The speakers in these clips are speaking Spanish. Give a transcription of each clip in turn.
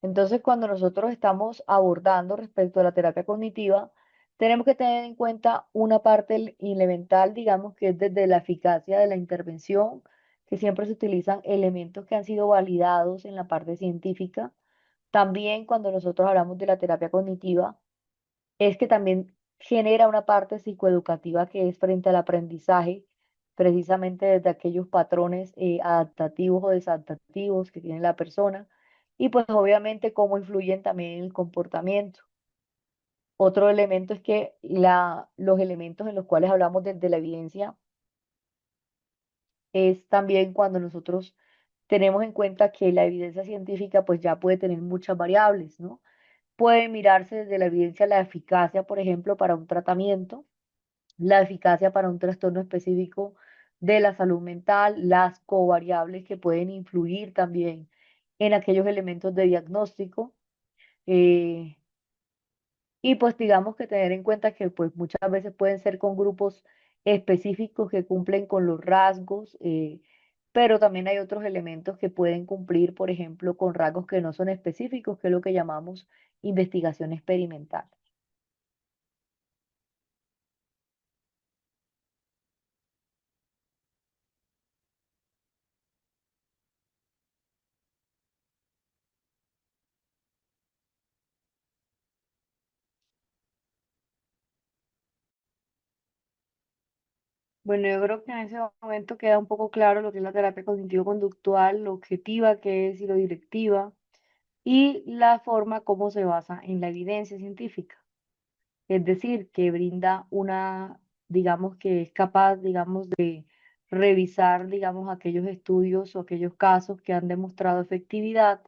Entonces, cuando nosotros estamos abordando respecto a la terapia cognitiva, tenemos que tener en cuenta una parte elemental, digamos, que es desde la eficacia de la intervención, que siempre se utilizan elementos que han sido validados en la parte científica. También cuando nosotros hablamos de la terapia cognitiva, es que también genera una parte psicoeducativa que es frente al aprendizaje, precisamente desde aquellos patrones adaptativos o desadaptativos que tiene la persona y pues obviamente cómo influyen también en el comportamiento. Otro elemento es que los elementos en los cuales hablamos de la evidencia es también cuando nosotros tenemos en cuenta que la evidencia científica pues ya puede tener muchas variables, ¿no? Puede mirarse desde la evidencia la eficacia, por ejemplo, para un tratamiento, la eficacia para un trastorno específico de la salud mental, las covariables que pueden influir también en aquellos elementos de diagnóstico. eh, y pues digamos que tener en cuenta que pues muchas veces pueden ser con grupos específicos que cumplen con los rasgos, pero también hay otros elementos que pueden cumplir, por ejemplo, con rasgos que no son específicos, que es lo que llamamos investigación experimental. Bueno, yo creo que en ese momento queda un poco claro lo que es la terapia cognitivo-conductual, lo objetiva que es y lo directiva, y la forma como se basa en la evidencia científica. Es decir, que brinda una, digamos que es capaz, digamos, de revisar, digamos, aquellos estudios o aquellos casos que han demostrado efectividad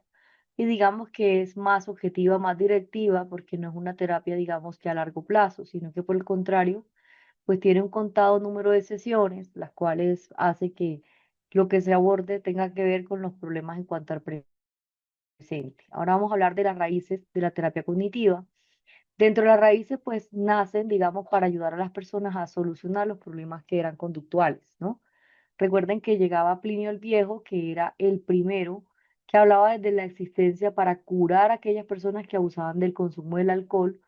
y digamos que es más objetiva, más directiva, porque no es una terapia, digamos, que a largo plazo, sino que por el contrario, pues tiene un contado número de sesiones, las cuales hace que lo que se aborde tenga que ver con los problemas en cuanto al presente. Ahora vamos a hablar de las raíces de la terapia cognitiva. Dentro de las raíces, pues nacen, digamos, para ayudar a las personas a solucionar los problemas que eran conductuales, ¿no? Recuerden que llegaba Plinio el Viejo, que era el primero que hablaba desde la existencia para curar a aquellas personas que abusaban del consumo del alcohol.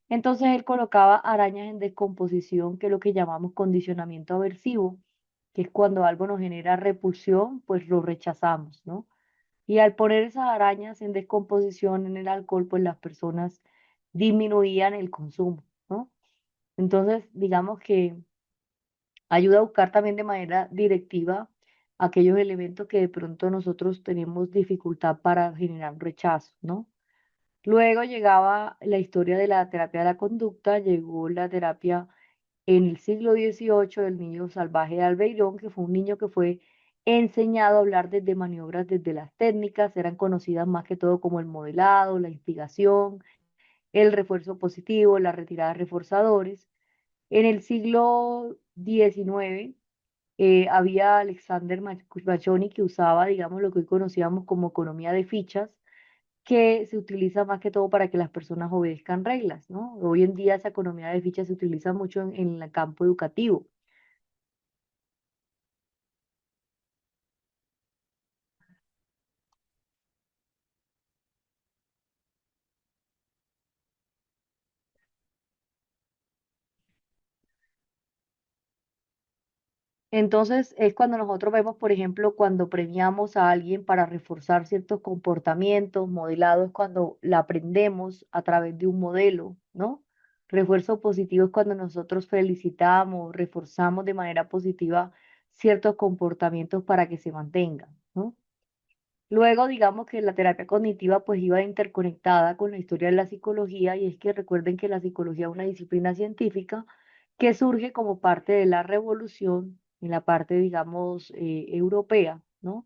Entonces él colocaba arañas en descomposición, que es lo que llamamos condicionamiento aversivo, que es cuando algo nos genera repulsión, pues lo rechazamos, ¿no? Y al poner esas arañas en descomposición en el alcohol, pues las personas disminuían el consumo, ¿no? Entonces, digamos que ayuda a buscar también de manera directiva aquellos elementos que de pronto nosotros tenemos dificultad para generar un rechazo, ¿no? Luego llegaba la historia de la terapia de la conducta, llegó la terapia en el siglo XVIII del niño salvaje de Albeirón, que fue un niño que fue enseñado a hablar desde maniobras, desde las técnicas, eran conocidas más que todo como el modelado, la instigación, el refuerzo positivo, la retirada de reforzadores. En el siglo XIX había Alexander Machoni que usaba, digamos, lo que hoy conocíamos como economía de fichas, que se utiliza más que todo para que las personas obedezcan reglas, ¿no? Hoy en día esa economía de fichas se utiliza mucho en el campo educativo. Entonces es cuando nosotros vemos, por ejemplo, cuando premiamos a alguien para reforzar ciertos comportamientos, modelado es cuando la aprendemos a través de un modelo, ¿no? Refuerzo positivo es cuando nosotros felicitamos, reforzamos de manera positiva ciertos comportamientos para que se mantengan, ¿no? Luego, digamos que la terapia cognitiva pues iba interconectada con la historia de la psicología y es que recuerden que la psicología es una disciplina científica que surge como parte de la revolución en la parte, digamos, europea, ¿no?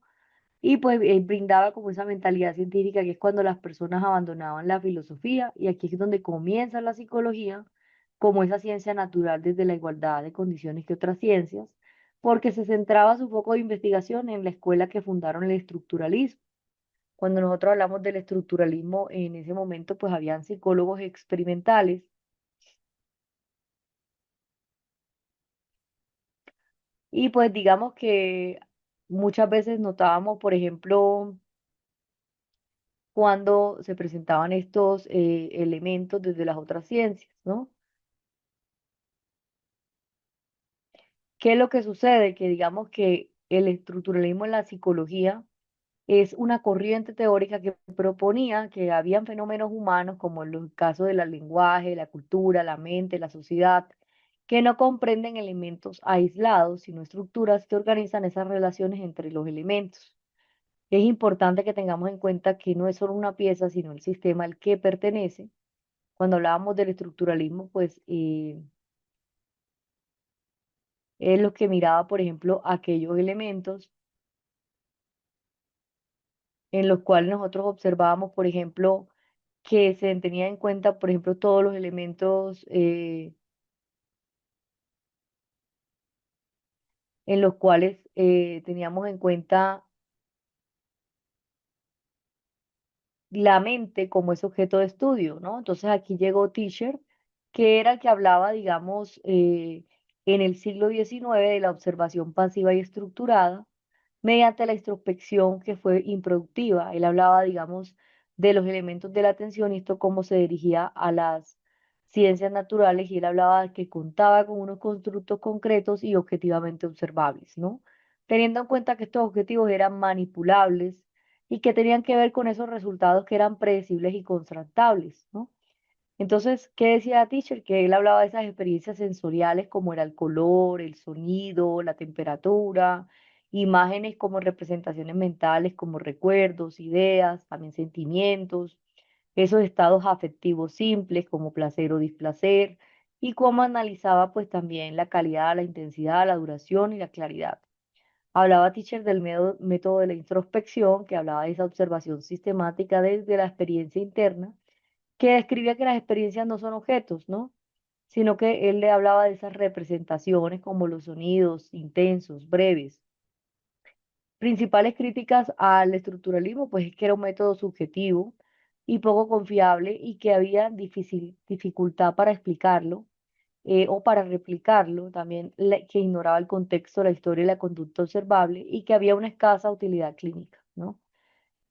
Y pues brindaba como esa mentalidad científica que es cuando las personas abandonaban la filosofía y aquí es donde comienza la psicología como esa ciencia natural desde la igualdad de condiciones que otras ciencias, porque se centraba su foco de investigación en la escuela que fundaron el estructuralismo. Cuando nosotros hablamos del estructuralismo, en ese momento pues habían psicólogos experimentales Y pues digamos que muchas veces notábamos, por ejemplo, cuando se presentaban estos elementos desde las otras ciencias, ¿no? ¿Qué es lo que sucede? Que digamos que el estructuralismo en la psicología es una corriente teórica que proponía que habían fenómenos humanos, como en los casos del lenguaje, la cultura, la mente, la sociedad, que no comprenden elementos aislados, sino estructuras que organizan esas relaciones entre los elementos. Es importante que tengamos en cuenta que no es solo una pieza, sino el sistema al que pertenece. Cuando hablábamos del estructuralismo, pues es lo que miraba, por ejemplo, aquellos elementos en los cuales nosotros observábamos, por ejemplo, que se tenía en cuenta, por ejemplo, todos los elementos en los cuales teníamos en cuenta la mente como ese objeto de estudio, ¿no? Entonces aquí llegó Tischer, que era el que hablaba, digamos, en el siglo XIX de la observación pasiva y estructurada mediante la introspección que fue improductiva. Él hablaba, digamos, de los elementos de la atención y esto cómo se dirigía a las ciencias naturales y él hablaba de que contaba con unos constructos concretos y objetivamente observables, ¿no? Teniendo en cuenta que estos objetivos eran manipulables y que tenían que ver con esos resultados que eran predecibles y contrastables, ¿no? Entonces, ¿qué decía Teacher? Que él hablaba de esas experiencias sensoriales como era el color, el sonido, la temperatura, imágenes como representaciones mentales, como recuerdos, ideas, también sentimientos, esos estados afectivos simples como placer o displacer, y cómo analizaba pues también la calidad, la intensidad, la duración y la claridad. Hablaba Teacher del método de la introspección, que hablaba de esa observación sistemática desde la experiencia interna que describía que las experiencias no son objetos, ¿no? Sino que él le hablaba de esas representaciones como los sonidos intensos, breves. Principales críticas al estructuralismo, pues es que era un método subjetivo y poco confiable y que había dificultad para explicarlo o para replicarlo, también que ignoraba el contexto, la historia y la conducta observable y que había una escasa utilidad clínica, ¿no?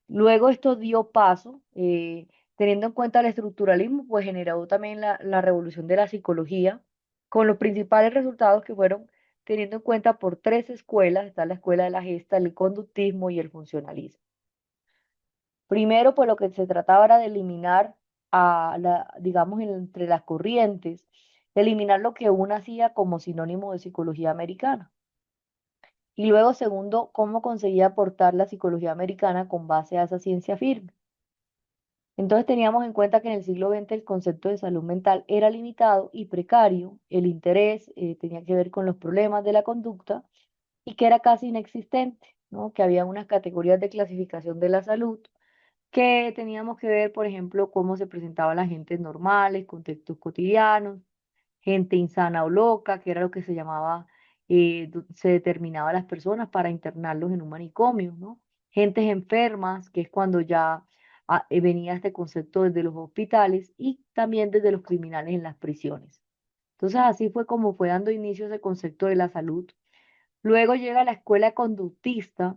Luego esto dio paso, teniendo en cuenta el estructuralismo, pues generó también la revolución de la psicología, con los principales resultados que fueron teniendo en cuenta por tres escuelas, está la escuela de la gesta, el conductismo y el funcionalismo. Primero, pues lo que se trataba era de eliminar digamos, entre las corrientes, eliminar lo que uno hacía como sinónimo de psicología americana. Y luego, segundo, cómo conseguía aportar la psicología americana con base a esa ciencia firme. Entonces teníamos en cuenta que en el siglo XX el concepto de salud mental era limitado y precario, el interés tenía que ver con los problemas de la conducta y que era casi inexistente, ¿no? Que había unas categorías de clasificación de la salud que teníamos que ver, por ejemplo, cómo se presentaban las gentes normales, contextos cotidianos, gente insana o loca, que era lo que se llamaba, se determinaba a las personas para internarlos en un manicomio, ¿no? Gentes enfermas, que es cuando ya venía este concepto desde los hospitales y también desde los criminales en las prisiones. Entonces así fue como fue dando inicio ese concepto de la salud. Luego llega la escuela conductista,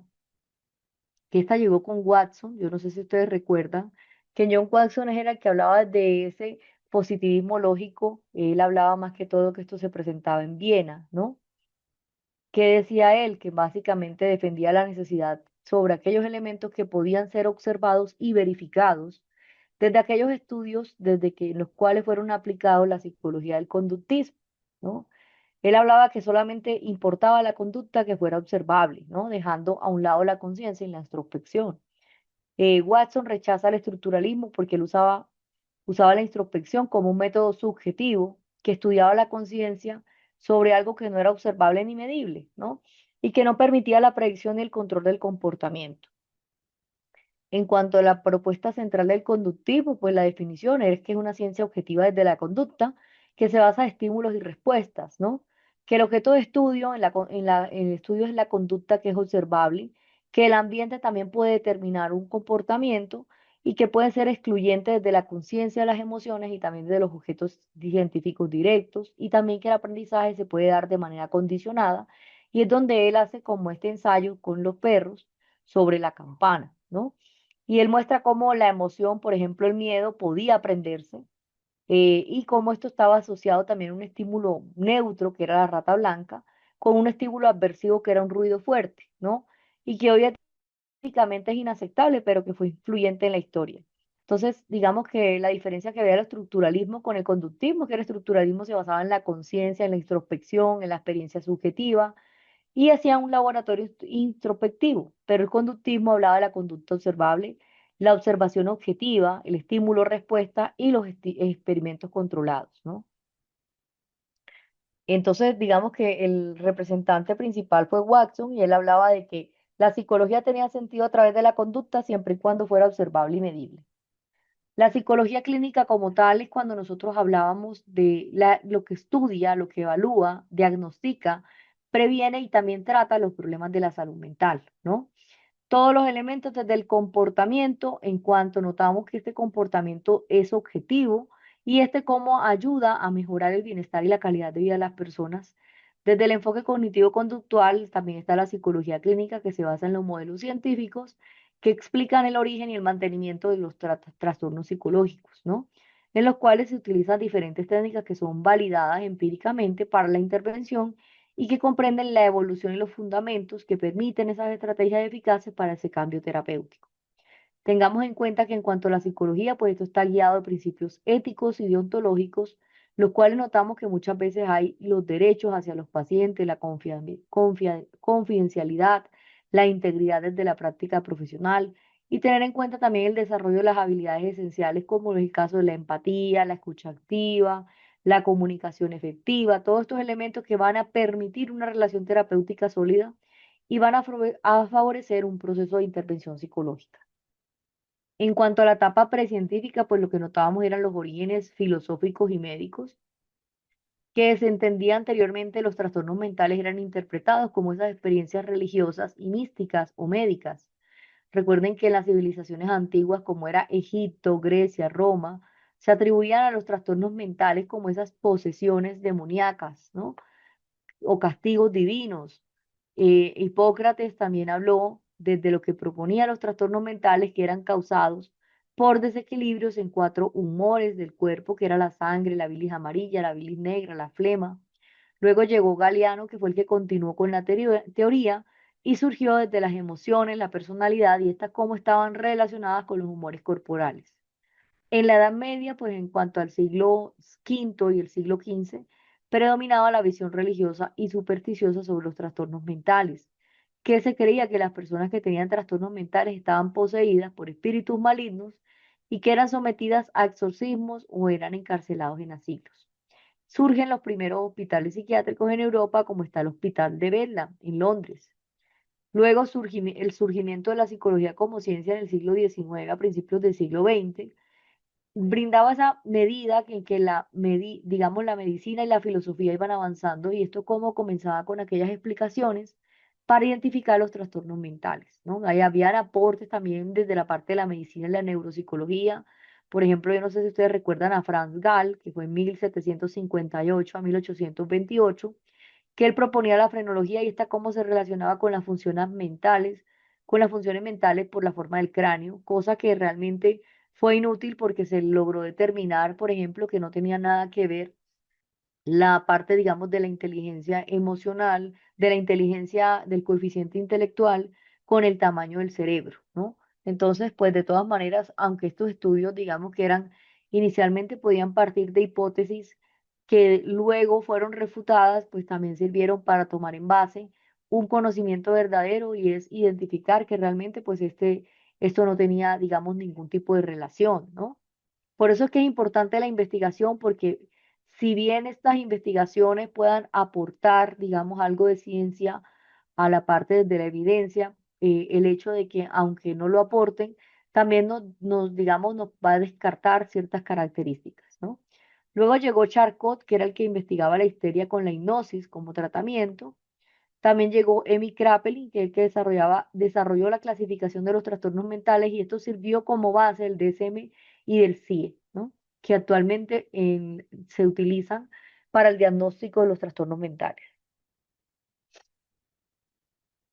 que esta llegó con Watson, yo no sé si ustedes recuerdan, que John Watson era el que hablaba de ese positivismo lógico, él hablaba más que todo que esto se presentaba en Viena, ¿no? ¿Qué decía él? Que básicamente defendía la necesidad sobre aquellos elementos que podían ser observados y verificados desde aquellos estudios desde que los cuales fueron aplicados la psicología del conductismo, ¿no? Él hablaba que solamente importaba la conducta que fuera observable, ¿no? Dejando a un lado la conciencia y la introspección. Watson rechaza el estructuralismo porque él usaba la introspección como un método subjetivo que estudiaba la conciencia sobre algo que no era observable ni medible, ¿no? Y que no permitía la predicción y el control del comportamiento. En cuanto a la propuesta central del conductismo, pues la definición es que es una ciencia objetiva desde la conducta que se basa en estímulos y respuestas, ¿no? Que el objeto de estudio en el estudio es la conducta que es observable, que el ambiente también puede determinar un comportamiento y que puede ser excluyente desde la conciencia de las emociones y también de los objetos científicos directos y también que el aprendizaje se puede dar de manera condicionada y es donde él hace como este ensayo con los perros sobre la campana, ¿no? Y él muestra cómo la emoción, por ejemplo, el miedo, podía aprenderse y cómo esto estaba asociado también a un estímulo neutro, que era la rata blanca, con un estímulo adversivo, que era un ruido fuerte, ¿no? Y que hoy éticamente es inaceptable, pero que fue influyente en la historia. Entonces, digamos que la diferencia que había el estructuralismo con el conductismo, que el estructuralismo se basaba en la conciencia, en la introspección, en la experiencia subjetiva, y hacía un laboratorio introspectivo, pero el conductismo hablaba de la conducta observable, la observación objetiva, el estímulo-respuesta y los experimentos controlados, ¿no? Entonces, digamos que el representante principal fue Watson y él hablaba de que la psicología tenía sentido a través de la conducta siempre y cuando fuera observable y medible. La psicología clínica como tal es cuando nosotros hablábamos de lo que estudia, lo que evalúa, diagnostica, previene y también trata los problemas de la salud mental, ¿no? Todos los elementos desde el comportamiento, en cuanto notamos que este comportamiento es objetivo y este cómo ayuda a mejorar el bienestar y la calidad de vida de las personas. Desde el enfoque cognitivo-conductual también está la psicología clínica que se basa en los modelos científicos que explican el origen y el mantenimiento de los trastornos psicológicos, ¿no? En los cuales se utilizan diferentes técnicas que son validadas empíricamente para la intervención y que comprenden la evolución y los fundamentos que permiten esas estrategias eficaces para ese cambio terapéutico. Tengamos en cuenta que en cuanto a la psicología, pues esto está guiado de principios éticos y deontológicos, los cuales notamos que muchas veces hay los derechos hacia los pacientes, la confidencialidad, la integridad desde la práctica profesional y tener en cuenta también el desarrollo de las habilidades esenciales como es el caso de la empatía, la escucha activa, la comunicación efectiva, todos estos elementos que van a permitir una relación terapéutica sólida y van a favorecer un proceso de intervención psicológica. En cuanto a la etapa precientífica, pues lo que notábamos eran los orígenes filosóficos y médicos, que se entendía anteriormente los trastornos mentales eran interpretados como esas experiencias religiosas y místicas o médicas. Recuerden que en las civilizaciones antiguas, como era Egipto, Grecia, Roma, se atribuían a los trastornos mentales como esas posesiones demoníacas, ¿no? O castigos divinos. Hipócrates también habló desde lo que proponía los trastornos mentales que eran causados por desequilibrios en cuatro humores del cuerpo, que era la sangre, la bilis amarilla, la bilis negra, la flema. Luego llegó Galeano, que fue el que continuó con la teoría y surgió desde las emociones, la personalidad y estas cómo estaban relacionadas con los humores corporales. En la Edad Media, pues en cuanto al siglo V y el siglo XV, predominaba la visión religiosa y supersticiosa sobre los trastornos mentales, que se creía que las personas que tenían trastornos mentales estaban poseídas por espíritus malignos y que eran sometidas a exorcismos o eran encarcelados en asilos. Surgen los primeros hospitales psiquiátricos en Europa, como está el Hospital de Bedlam en Londres. Luego el surgimiento de la psicología como ciencia en el siglo XIX, a principios del siglo XX, brindaba esa medida en que digamos, la medicina y la filosofía iban avanzando y esto como comenzaba con aquellas explicaciones para identificar los trastornos mentales, ¿no? Ahí habían aportes también desde la parte de la medicina y la neuropsicología. Por ejemplo, yo no sé si ustedes recuerdan a Franz Gall, que fue en 1758 a 1828, que él proponía la frenología y esta cómo se relacionaba con las funciones mentales por la forma del cráneo, cosa que realmente fue inútil porque se logró determinar, por ejemplo, que no tenía nada que ver la parte, digamos, de la inteligencia emocional, de la inteligencia del coeficiente intelectual con el tamaño del cerebro, ¿no? Entonces, pues de todas maneras, aunque estos estudios, digamos que eran, inicialmente podían partir de hipótesis que luego fueron refutadas, pues también sirvieron para tomar en base un conocimiento verdadero y es identificar que realmente, pues esto no tenía, digamos, ningún tipo de relación, ¿no? Por eso es que es importante la investigación, porque si bien estas investigaciones puedan aportar, digamos, algo de ciencia a la parte de la evidencia, el hecho de que aunque no lo aporten, también digamos, nos va a descartar ciertas características, ¿no? Luego llegó Charcot, que era el que investigaba la histeria con la hipnosis como tratamiento. También llegó Emmy Kraepelin, que es el que desarrolló la clasificación de los trastornos mentales y esto sirvió como base del DSM y del CIE, ¿no? Que actualmente se utilizan para el diagnóstico de los trastornos mentales.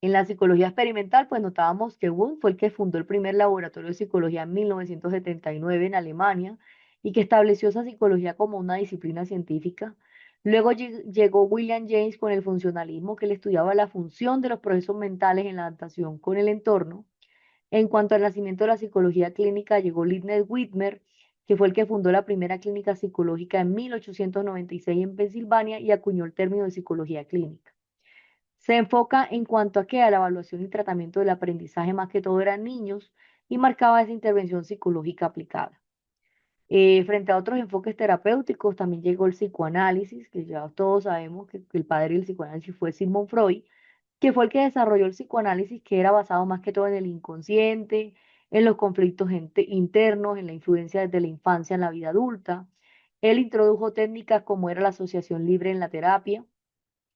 En la psicología experimental, pues notábamos que Wundt fue el que fundó el primer laboratorio de psicología en 1979 en Alemania y que estableció esa psicología como una disciplina científica. Luego llegó William James con el funcionalismo, que le estudiaba la función de los procesos mentales en la adaptación con el entorno. En cuanto al nacimiento de la psicología clínica, llegó Leibniz Whitmer, que fue el que fundó la primera clínica psicológica en 1896 en Pensilvania y acuñó el término de psicología clínica. Se enfoca en cuanto a que a la evaluación y tratamiento del aprendizaje más que todo eran niños y marcaba esa intervención psicológica aplicada. Frente a otros enfoques terapéuticos, también llegó el psicoanálisis, que ya todos sabemos que el padre del psicoanálisis fue Sigmund Freud, que fue el que desarrolló el psicoanálisis, que era basado más que todo en el inconsciente, en los conflictos internos, en la influencia desde la infancia en la vida adulta. Él introdujo técnicas como era la asociación libre en la terapia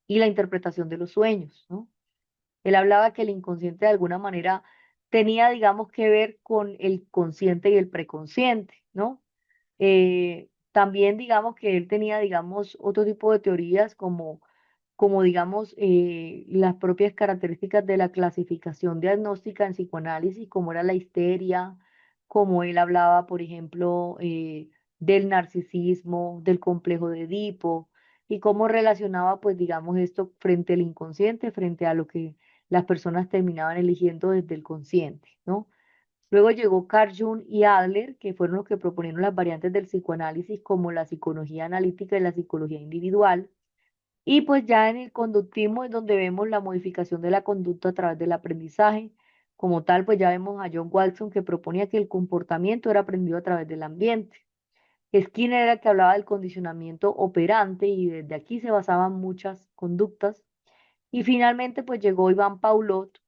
y la interpretación de los sueños, ¿no? Él hablaba que el inconsciente de alguna manera tenía, digamos, que ver con el consciente y el preconsciente, ¿no? También, digamos, que él tenía, digamos, otro tipo de teorías como digamos, las propias características de la clasificación diagnóstica en psicoanálisis, como era la histeria, como él hablaba, por ejemplo, del narcisismo, del complejo de Edipo, y cómo relacionaba, pues, digamos, esto frente al inconsciente, frente a lo que las personas terminaban eligiendo desde el consciente, ¿no? Luego llegó Carl Jung y Adler, que fueron los que proponieron las variantes del psicoanálisis como la psicología analítica y la psicología individual. Y pues ya en el conductismo es donde vemos la modificación de la conducta a través del aprendizaje. Como tal, pues ya vemos a John Watson que proponía que el comportamiento era aprendido a través del ambiente. Skinner era el que hablaba del condicionamiento operante y desde aquí se basaban muchas conductas. Y finalmente pues llegó Iván Paulot,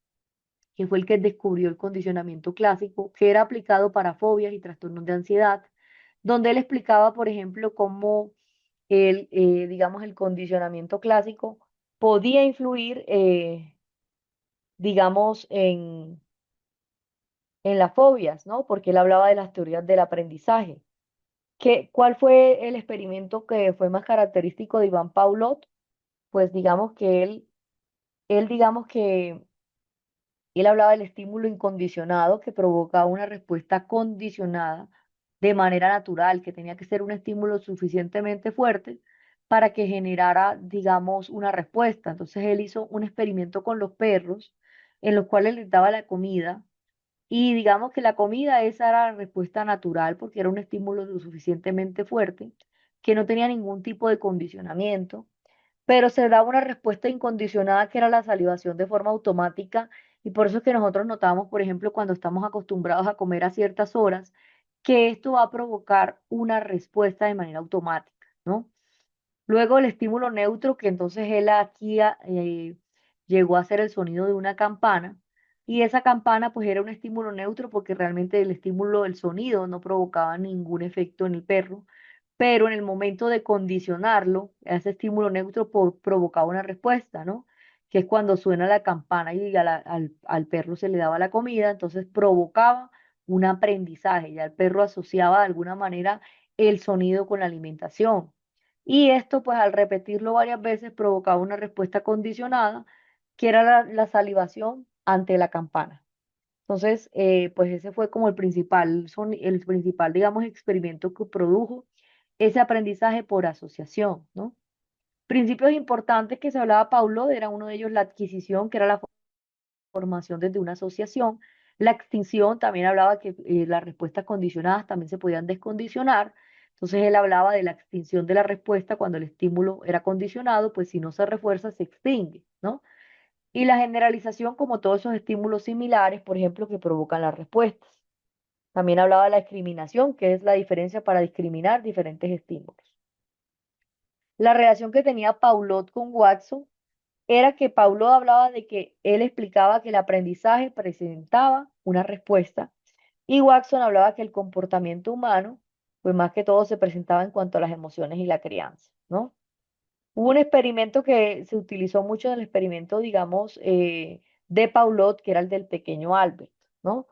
que fue el que descubrió el condicionamiento clásico, que era aplicado para fobias y trastornos de ansiedad, donde él explicaba, por ejemplo, cómo digamos, el condicionamiento clásico podía influir, digamos, en las fobias, ¿no? Porque él hablaba de las teorías del aprendizaje. ¿Cuál fue el experimento que fue más característico de Iván Paulot? Pues digamos que digamos que él hablaba del estímulo incondicionado que provoca una respuesta condicionada de manera natural, que tenía que ser un estímulo suficientemente fuerte para que generara, digamos, una respuesta. Entonces él hizo un experimento con los perros en los cuales les daba la comida y digamos que la comida esa era la respuesta natural porque era un estímulo lo suficientemente fuerte que no tenía ningún tipo de condicionamiento, pero se daba una respuesta incondicionada que era la salivación de forma automática y por eso es que nosotros notamos, por ejemplo, cuando estamos acostumbrados a comer a ciertas horas, que esto va a provocar una respuesta de manera automática, ¿no? Luego el estímulo neutro, que entonces él aquí llegó a ser el sonido de una campana, y esa campana pues era un estímulo neutro porque realmente el estímulo del sonido no provocaba ningún efecto en el perro, pero en el momento de condicionarlo, ese estímulo neutro provocaba una respuesta, ¿no? Que es cuando suena la campana y al perro se le daba la comida, entonces provocaba un aprendizaje, ya el perro asociaba de alguna manera el sonido con la alimentación. Y esto, pues al repetirlo varias veces, provocaba una respuesta condicionada, que era la salivación ante la campana. Entonces, pues ese fue como el principal, digamos, experimento que produjo ese aprendizaje por asociación, ¿no? Principios importantes que se hablaba Paulo, era uno de ellos la adquisición, que era la formación desde una asociación. La extinción también hablaba que las respuestas condicionadas también se podían descondicionar. Entonces él hablaba de la extinción de la respuesta cuando el estímulo era condicionado, pues si no se refuerza, se extingue, ¿no? Y la generalización como todos esos estímulos similares, por ejemplo, que provocan las respuestas. También hablaba de la discriminación, que es la diferencia para discriminar diferentes estímulos. La relación que tenía Paulot con Watson era que Paulot hablaba de que él explicaba que el aprendizaje presentaba una respuesta y Watson hablaba que el comportamiento humano, pues más que todo se presentaba en cuanto a las emociones y la crianza, ¿no? Hubo un experimento que se utilizó mucho en el experimento, digamos, de Paulot, que era el del pequeño Albert, ¿no?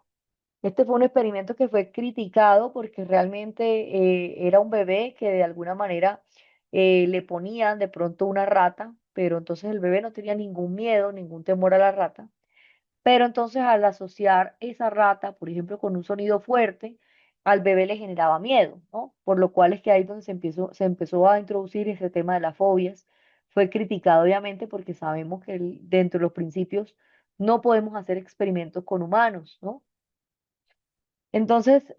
Este fue un experimento que fue criticado porque realmente era un bebé que de alguna manera le ponían de pronto una rata pero entonces el bebé no tenía ningún miedo, ningún temor a la rata. Pero entonces al asociar esa rata, por ejemplo, con un sonido fuerte, al bebé le generaba miedo, ¿no? Por lo cual es que ahí donde se empezó a introducir ese tema de las fobias. Fue criticado obviamente porque sabemos que dentro de los principios no podemos hacer experimentos con humanos, ¿no? Entonces,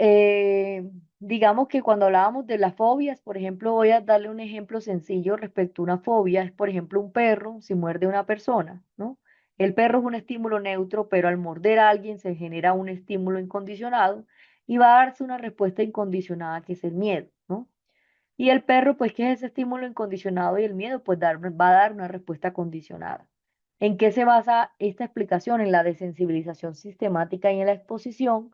digamos que cuando hablábamos de las fobias, por ejemplo, voy a darle un ejemplo sencillo respecto a una fobia, es por ejemplo un perro si muerde a una persona, ¿no? El perro es un estímulo neutro, pero al morder a alguien se genera un estímulo incondicionado y va a darse una respuesta incondicionada que es el miedo, ¿no? Y el perro, pues, ¿qué es ese estímulo incondicionado y el miedo? Pues va a dar una respuesta condicionada. ¿En qué se basa esta explicación? En la desensibilización sistemática y en la exposición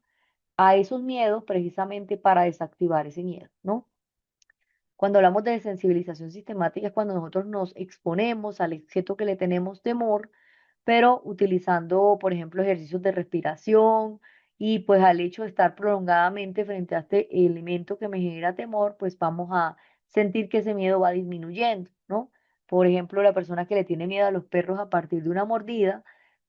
a esos miedos precisamente para desactivar ese miedo, ¿no? Cuando hablamos de sensibilización sistemática es cuando nosotros nos exponemos al objeto que le tenemos temor, pero utilizando, por ejemplo, ejercicios de respiración y pues al hecho de estar prolongadamente frente a este elemento que me genera temor, pues vamos a sentir que ese miedo va disminuyendo, ¿no? Por ejemplo, la persona que le tiene miedo a los perros a partir de una mordida,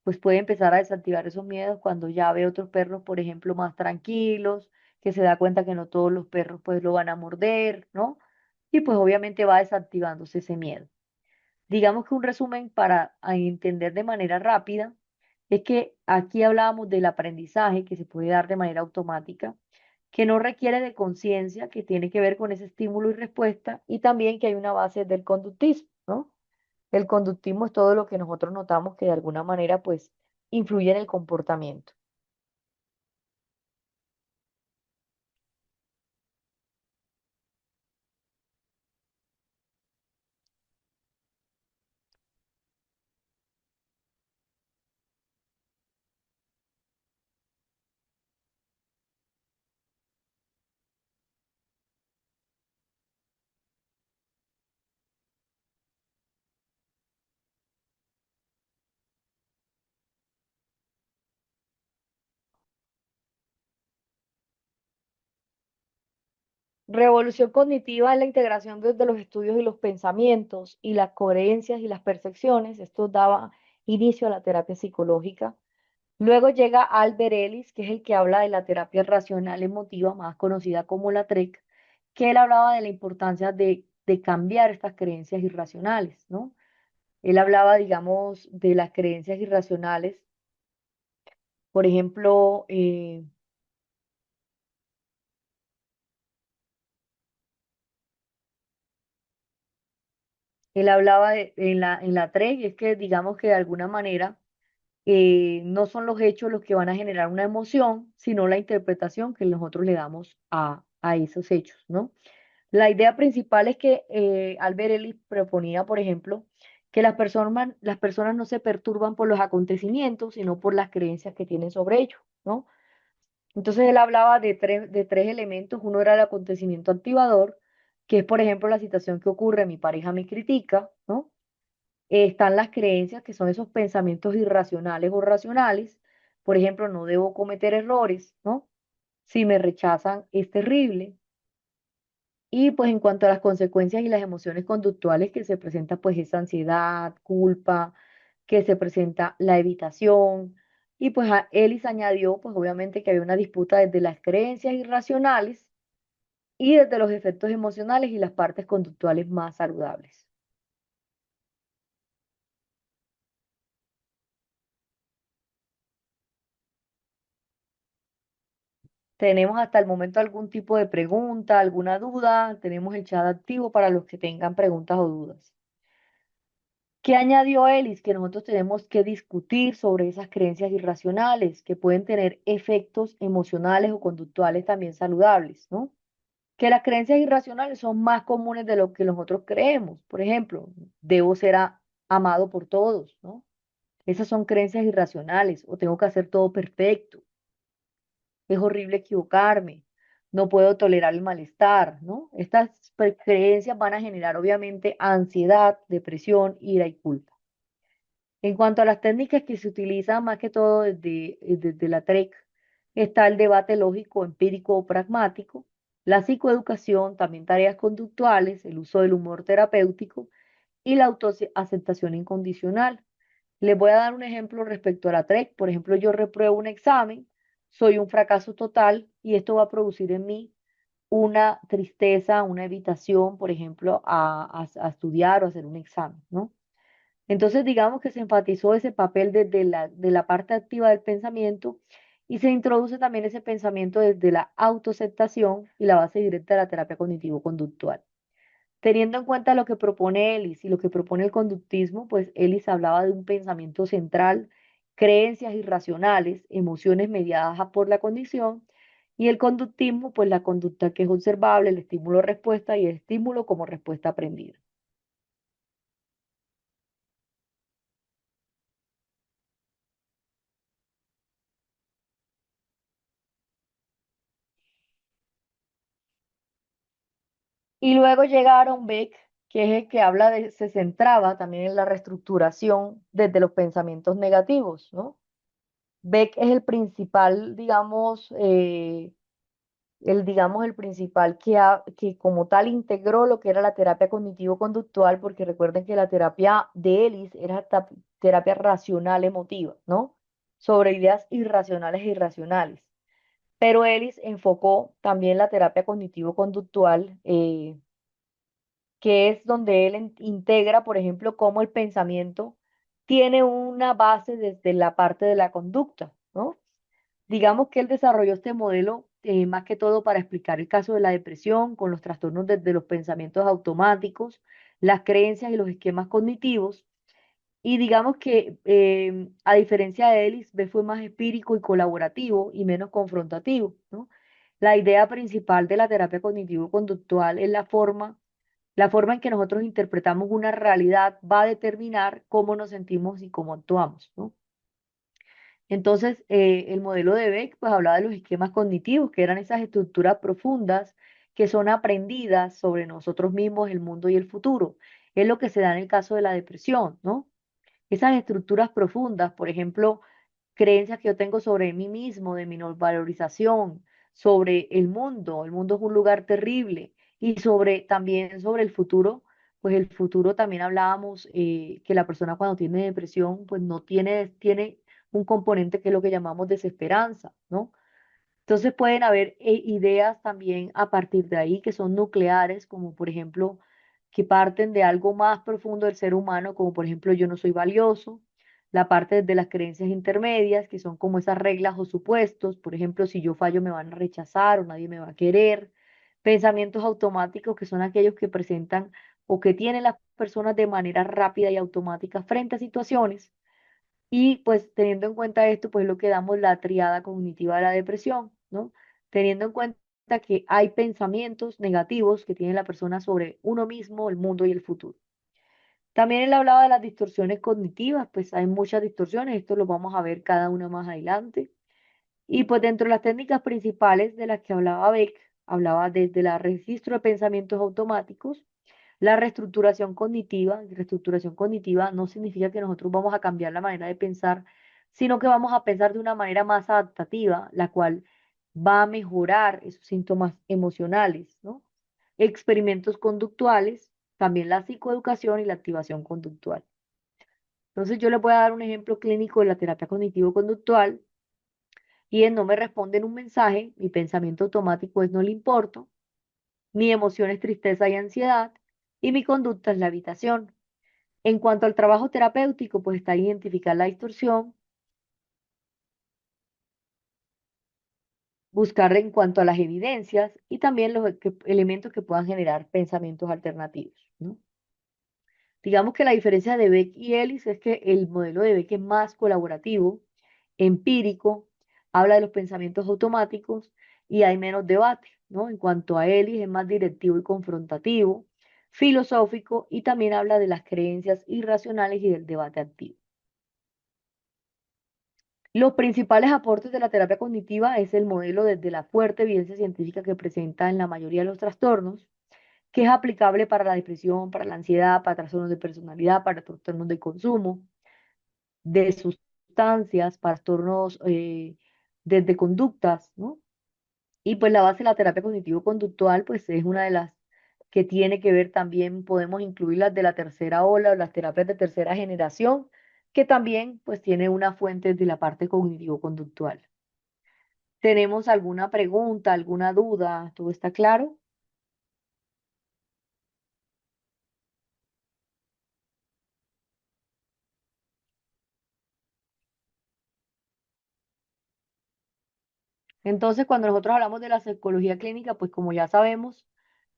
pues puede empezar a desactivar esos miedos cuando ya ve otros perros, por ejemplo, más tranquilos, que se da cuenta que no todos los perros pues lo van a morder, ¿no? Y pues obviamente va desactivándose ese miedo. Digamos que un resumen para entender de manera rápida es que aquí hablábamos del aprendizaje que se puede dar de manera automática, que no requiere de conciencia, que tiene que ver con ese estímulo y respuesta, y también que hay una base del conductismo, ¿no? El conductismo es todo lo que nosotros notamos que de alguna manera pues influye en el comportamiento. Revolución cognitiva es la integración desde los estudios y los pensamientos y las coherencias y las percepciones. Esto daba inicio a la terapia psicológica. Luego llega Albert Ellis, que es el que habla de la terapia racional emotiva, más conocida como la TREC, que él hablaba de la importancia de cambiar estas creencias irracionales, ¿no? Él hablaba, digamos, de las creencias irracionales. Por ejemplo, él hablaba en la TREC, y es que, digamos que de alguna manera, no son los hechos los que van a generar una emoción, sino la interpretación que nosotros le damos a esos hechos, ¿no? La idea principal es que Albert Ellis proponía, por ejemplo, que las personas no se perturban por los acontecimientos, sino por las creencias que tienen sobre ellos, ¿no? Entonces él hablaba de tres elementos. Uno era el acontecimiento activador, que es, por ejemplo, la situación que ocurre, mi pareja me critica, ¿no? Están las creencias, que son esos pensamientos irracionales o racionales. Por ejemplo, no debo cometer errores, ¿no? Si me rechazan, es terrible. Y pues en cuanto a las consecuencias y las emociones conductuales que se presenta, pues esa ansiedad, culpa, que se presenta la evitación. Y pues a Ellis añadió, pues obviamente que había una disputa desde las creencias irracionales y desde los efectos emocionales y las partes conductuales más saludables. ¿Tenemos hasta el momento algún tipo de pregunta, alguna duda? Tenemos el chat activo para los que tengan preguntas o dudas. ¿Qué añadió Ellis? Que nosotros tenemos que discutir sobre esas creencias irracionales que pueden tener efectos emocionales o conductuales también saludables, ¿no? Que las creencias irracionales son más comunes de lo que nosotros creemos. Por ejemplo, debo ser amado por todos, ¿no? Esas son creencias irracionales, o tengo que hacer todo perfecto, es horrible equivocarme, no puedo tolerar el malestar, ¿no? Estas creencias van a generar obviamente ansiedad, depresión, ira y culpa. En cuanto a las técnicas que se utilizan más que todo desde la TREC, está el debate lógico, empírico o pragmático, la psicoeducación, también tareas conductuales, el uso del humor terapéutico y la autoaceptación incondicional. Les voy a dar un ejemplo respecto a la TREC. Por ejemplo, yo repruebo un examen, soy un fracaso total y esto va a producir en mí una tristeza, una evitación, por ejemplo, a estudiar o a hacer un examen, ¿no? Entonces, digamos que se enfatizó ese papel desde de la parte activa del pensamiento y se introduce también ese pensamiento desde la autoaceptación y la base directa de la terapia cognitivo-conductual. Teniendo en cuenta lo que propone Ellis y lo que propone el conductismo, pues Ellis hablaba de un pensamiento central, creencias irracionales, emociones mediadas por la condición, y el conductismo, pues la conducta que es observable, el estímulo-respuesta y el estímulo como respuesta aprendida. Y luego llega Aaron Beck, que es el que habla de, se centraba también en la reestructuración desde los pensamientos negativos, ¿no? Beck es el principal, digamos, el principal que como tal integró lo que era la terapia cognitivo-conductual, porque recuerden que la terapia de Ellis era terapia racional emotiva, ¿no? Sobre ideas irracionales e irracionales. Pero Ellis enfocó también la terapia cognitivo-conductual, que es donde él integra, por ejemplo, cómo el pensamiento tiene una base desde la parte de la conducta, ¿no? Digamos que él desarrolló este modelo más que todo para explicar el caso de la depresión con los trastornos de los pensamientos automáticos, las creencias y los esquemas cognitivos. Y digamos que a diferencia de Ellis, B fue más empírico y colaborativo y menos confrontativo, ¿no? La idea principal de la terapia cognitivo-conductual es la forma en que nosotros interpretamos una realidad va a determinar cómo nos sentimos y cómo actuamos, ¿no? Entonces, el modelo de Beck pues hablaba de los esquemas cognitivos, que eran esas estructuras profundas que son aprendidas sobre nosotros mismos, el mundo y el futuro. Es lo que se da en el caso de la depresión, ¿no? Esas estructuras profundas, por ejemplo, creencias que yo tengo sobre mí mismo, de mi no valorización, sobre el mundo es un lugar terrible, y sobre también sobre el futuro, pues el futuro también hablábamos que la persona cuando tiene depresión, pues no tiene un componente que es lo que llamamos desesperanza, ¿no? Entonces pueden haber ideas también a partir de ahí que son nucleares, como por ejemplo, que parten de algo más profundo del ser humano, como por ejemplo yo no soy valioso, la parte de las creencias intermedias, que son como esas reglas o supuestos, por ejemplo, si yo fallo me van a rechazar o nadie me va a querer, pensamientos automáticos, que son aquellos que presentan o que tienen las personas de manera rápida y automática frente a situaciones y pues teniendo en cuenta esto, pues lo que damos la triada cognitiva de la depresión, ¿no? Teniendo en cuenta que hay pensamientos negativos que tiene la persona sobre uno mismo, el mundo y el futuro. También él hablaba de las distorsiones cognitivas, pues hay muchas distorsiones, esto lo vamos a ver cada una más adelante. Y pues dentro de las técnicas principales de las que hablaba Beck, hablaba desde el registro de pensamientos automáticos, la reestructuración cognitiva. Y reestructuración cognitiva no significa que nosotros vamos a cambiar la manera de pensar, sino que vamos a pensar de una manera más adaptativa, la cual va a mejorar esos síntomas emocionales, ¿no? Experimentos conductuales, también la psicoeducación y la activación conductual. Entonces yo les voy a dar un ejemplo clínico de la terapia cognitivo-conductual y él no me responde en un mensaje, mi pensamiento automático es no le importo, mi emoción es tristeza y ansiedad y mi conducta es la evitación. En cuanto al trabajo terapéutico, pues está identificar la distorsión, buscar en cuanto a las evidencias y también los elementos que puedan generar pensamientos alternativos, ¿no? Digamos que la diferencia de Beck y Ellis es que el modelo de Beck es más colaborativo, empírico, habla de los pensamientos automáticos y hay menos debate, ¿no? En cuanto a Ellis es más directivo y confrontativo, filosófico y también habla de las creencias irracionales y del debate activo. Los principales aportes de la terapia cognitiva es el modelo desde la fuerte evidencia científica que presenta en la mayoría de los trastornos, que es aplicable para la depresión, para la ansiedad, para trastornos de personalidad, para trastornos de consumo, de sustancias, para trastornos de conductas, ¿no? Y pues la base de la terapia cognitivo-conductual, pues es una de las que tiene que ver también, podemos incluir las de la tercera ola o las terapias de tercera generación, que también pues tiene una fuente de la parte cognitivo-conductual. ¿Tenemos alguna pregunta, alguna duda? ¿Todo está claro? Entonces, cuando nosotros hablamos de la psicología clínica, pues como ya sabemos,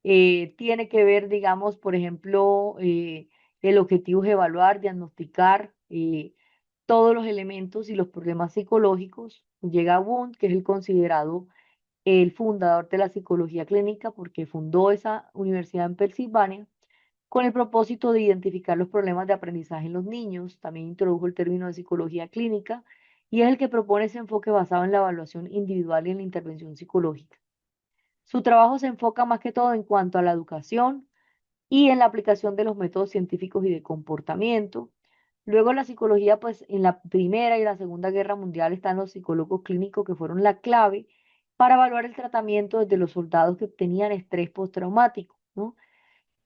tiene que ver, digamos, por ejemplo, el objetivo es evaluar, diagnosticar todos los elementos y los problemas psicológicos. Llega Wundt, que es el considerado el fundador de la psicología clínica, porque fundó esa universidad en Pensilvania, con el propósito de identificar los problemas de aprendizaje en los niños. También introdujo el término de psicología clínica y es el que propone ese enfoque basado en la evaluación individual y en la intervención psicológica. Su trabajo se enfoca más que todo en cuanto a la educación y en la aplicación de los métodos científicos y de comportamiento. Luego la psicología, pues en la Primera y la Segunda Guerra Mundial están los psicólogos clínicos que fueron la clave para evaluar el tratamiento desde los soldados que tenían estrés postraumático, ¿no?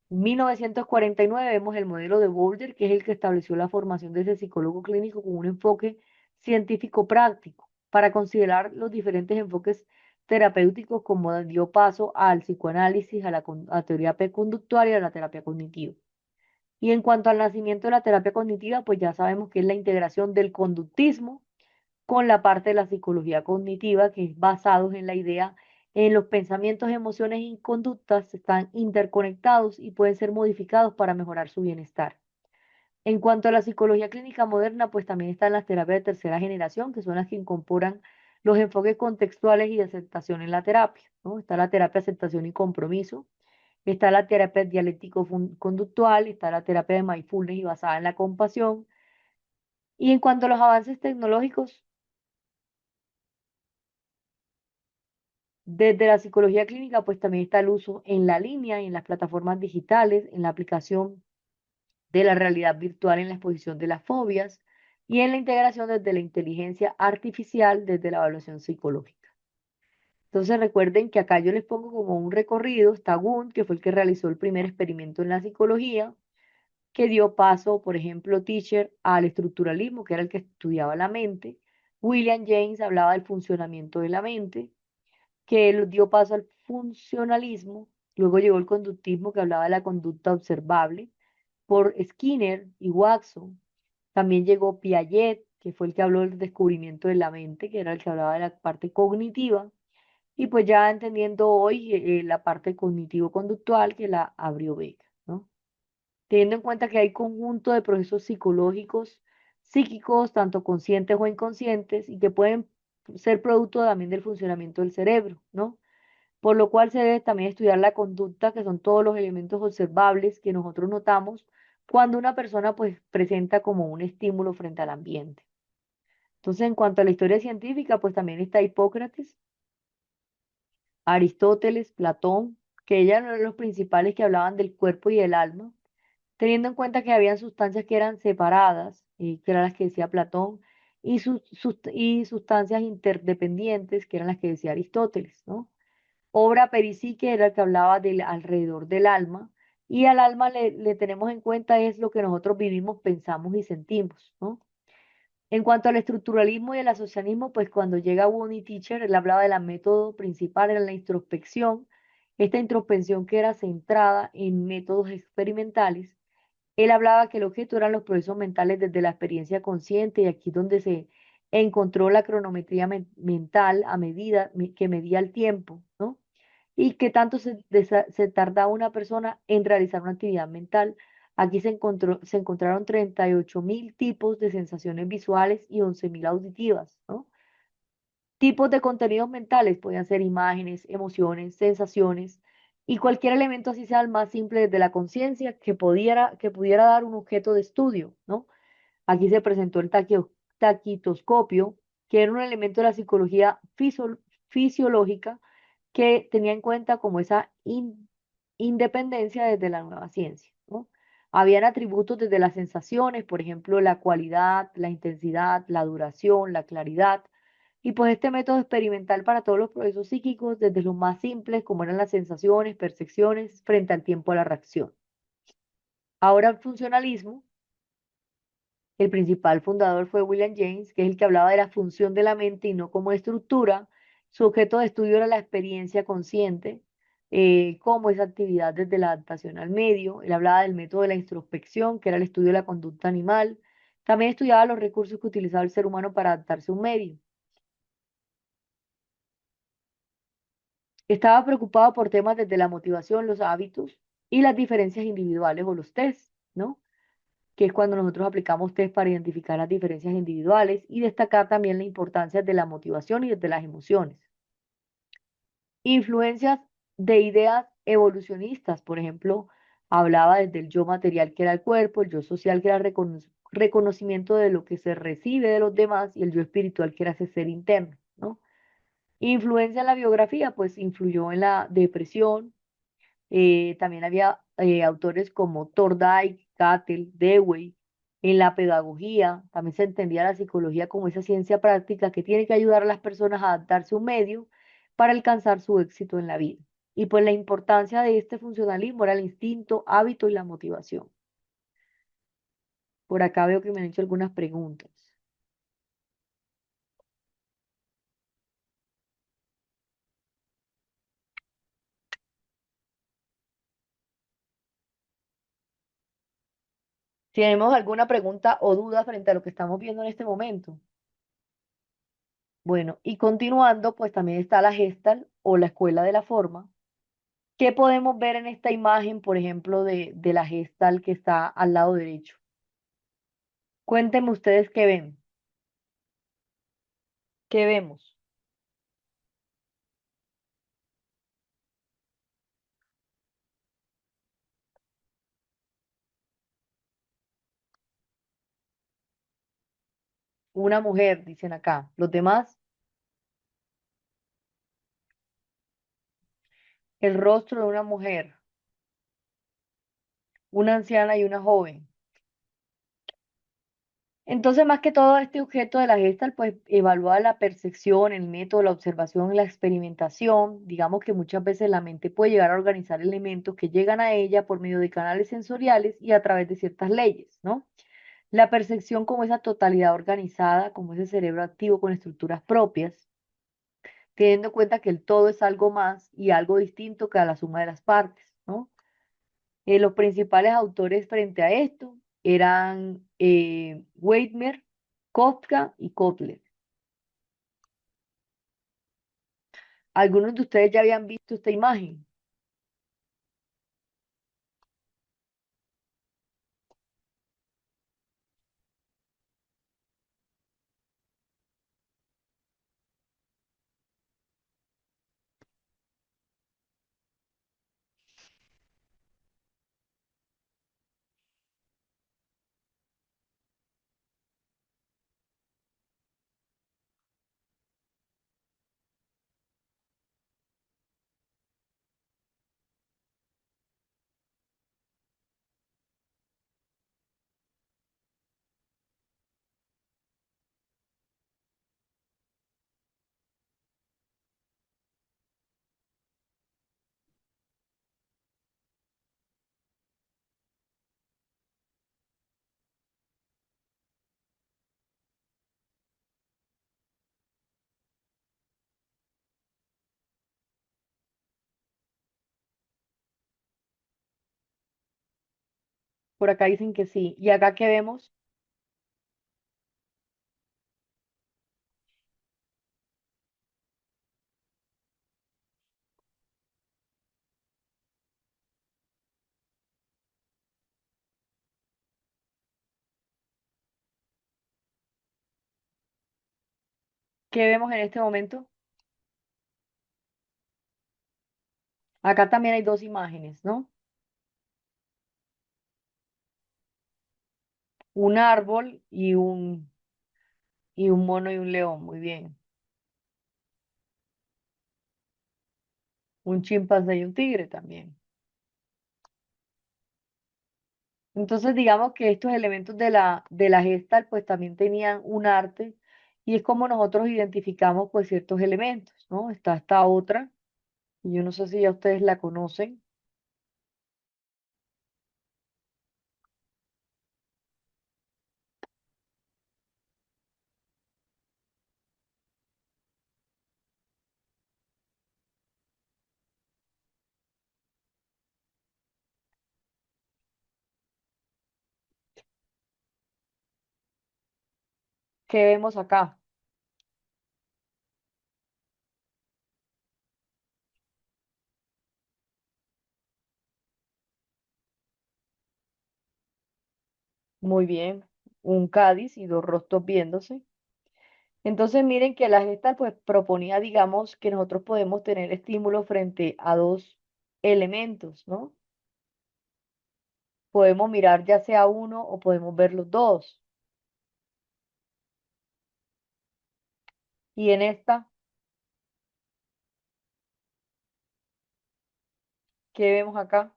1949 vemos el modelo de Boulder, que es el que estableció la formación de ese psicólogo clínico con un enfoque científico práctico para considerar los diferentes enfoques terapéuticos como dio paso al psicoanálisis, a teoría conductual y a la terapia cognitiva. Y en cuanto al nacimiento de la terapia cognitiva, pues ya sabemos que es la integración del conductismo con la parte de la psicología cognitiva, que es basados en la idea en los pensamientos, emociones y conductas están interconectados y pueden ser modificados para mejorar su bienestar. En cuanto a la psicología clínica moderna, pues también están las terapias de tercera generación, que son las que incorporan los enfoques contextuales y de aceptación en la terapia, ¿no? Está la terapia de aceptación y compromiso, está la terapia dialéctico-conductual, está la terapia de mindfulness y basada en la compasión. Y en cuanto a los avances tecnológicos, desde la psicología clínica, pues también está el uso en la línea y en las plataformas digitales, en la aplicación de la realidad virtual en la exposición de las fobias y en la integración desde la inteligencia artificial desde la evaluación psicológica. Entonces recuerden que acá yo les pongo como un recorrido, está Wundt, que fue el que realizó el primer experimento en la psicología, que dio paso, por ejemplo, Teacher al estructuralismo, que era el que estudiaba la mente. William James hablaba del funcionamiento de la mente, que él dio paso al funcionalismo. Luego llegó el conductismo, que hablaba de la conducta observable, por Skinner y Watson. También llegó Piaget, que fue el que habló del descubrimiento de la mente, que era el que hablaba de la parte cognitiva. Y pues ya entendiendo hoy la parte cognitivo-conductual que la abrió Beck, ¿no? Teniendo en cuenta que hay conjunto de procesos psicológicos, psíquicos, tanto conscientes o inconscientes, y que pueden ser producto también del funcionamiento del cerebro, ¿no? Por lo cual se debe también estudiar la conducta, que son todos los elementos observables que nosotros notamos cuando una persona pues presenta como un estímulo frente al ambiente. Entonces, en cuanto a la historia científica, pues también está Hipócrates, Aristóteles, Platón, que ellos eran los principales que hablaban del cuerpo y el alma, teniendo en cuenta que habían sustancias que eran separadas, que eran las que decía Platón, y sustancias interdependientes, que eran las que decía Aristóteles, ¿no? Obra Perisique era el que hablaba del alrededor del alma, y al alma le tenemos en cuenta es lo que nosotros vivimos, pensamos y sentimos, ¿no? En cuanto al estructuralismo y el asociacionismo, pues cuando llega Bonnie Teacher, él hablaba del método principal, era la introspección, esta introspección que era centrada en métodos experimentales. Él hablaba que el objeto eran los procesos mentales desde la experiencia consciente y aquí donde se encontró la cronometría mental a medida que medía el tiempo, ¿no? Y qué tanto se tardaba una persona en realizar una actividad mental. Aquí se encontraron 38.000 tipos de sensaciones visuales y 11.000 auditivas, ¿no? Tipos de contenidos mentales podían ser imágenes, emociones, sensaciones y cualquier elemento, así sea el más simple desde la conciencia, que pudiera dar un objeto de estudio, ¿no? Aquí se presentó el taquitoscopio, que era un elemento de la psicología fisiológica que tenía en cuenta como esa independencia desde la nueva ciencia, ¿no? Habían atributos desde las sensaciones, por ejemplo, la cualidad, la intensidad, la duración, la claridad, Y pues este método experimental para todos los procesos psíquicos, desde los más simples, como eran las sensaciones, percepciones, frente al tiempo de la reacción. Ahora el funcionalismo, el principal fundador fue William James, que es el que hablaba de la función de la mente y no como estructura. Su objeto de estudio era la experiencia consciente, como esa actividad desde la adaptación al medio. Él hablaba del método de la introspección, que era el estudio de la conducta animal. También estudiaba los recursos que utilizaba el ser humano para adaptarse a un medio. Estaba preocupado por temas desde la motivación, los hábitos y las diferencias individuales o los test, ¿no? Que es cuando nosotros aplicamos test para identificar las diferencias individuales y destacar también la importancia de la motivación y de las emociones. Influencias de ideas evolucionistas, por ejemplo, hablaba desde el yo material que era el cuerpo, el yo social que era el reconocimiento de lo que se recibe de los demás y el yo espiritual que era ese ser interno, ¿no? Influencia en la biografía, pues influyó en la depresión. También había autores como Thorndike, Cattell, Dewey. En la pedagogía también se entendía la psicología como esa ciencia práctica que tiene que ayudar a las personas a adaptarse a un medio para alcanzar su éxito en la vida. Y pues la importancia de este funcionalismo era el instinto, hábito y la motivación. Por acá veo que me han hecho algunas preguntas. Si tenemos alguna pregunta o duda frente a lo que estamos viendo en este momento. Bueno, y continuando, pues también está la Gestalt o la escuela de la forma. ¿Qué podemos ver en esta imagen, por ejemplo, de la Gestalt que está al lado derecho? Cuéntenme ustedes qué ven. ¿Qué vemos? Una mujer, dicen acá. Los demás, el rostro de una mujer, una anciana y una joven. Entonces, más que todo, este objeto de la Gestalt, pues evalúa la percepción, el método, la observación y la experimentación. Digamos que muchas veces la mente puede llegar a organizar elementos que llegan a ella por medio de canales sensoriales y a través de ciertas leyes, ¿no? La percepción como esa totalidad organizada, como ese cerebro activo con estructuras propias, teniendo en cuenta que el todo es algo más y algo distinto que a la suma de las partes, ¿no? Los principales autores frente a esto eran Weidmer, Kafka y Kotler. Algunos de ustedes ya habían visto esta imagen. Por acá dicen que sí. Y acá qué vemos, qué vemos en este momento. Acá también hay dos imágenes, ¿no? Un árbol y un mono y un león, muy bien. Un chimpancé y un tigre también. Entonces, digamos que estos elementos de la Gestalt, pues también tenían un arte y es como nosotros identificamos pues ciertos elementos, ¿no? Está esta otra, y yo no sé si ya ustedes la conocen, ¿qué vemos acá? Muy bien, un Cádiz y dos rostros viéndose. Entonces miren que la Gestalt pues proponía, digamos, que nosotros podemos tener estímulo frente a dos elementos, ¿no? Podemos mirar ya sea uno o podemos ver los dos. Y en esta, ¿qué vemos acá?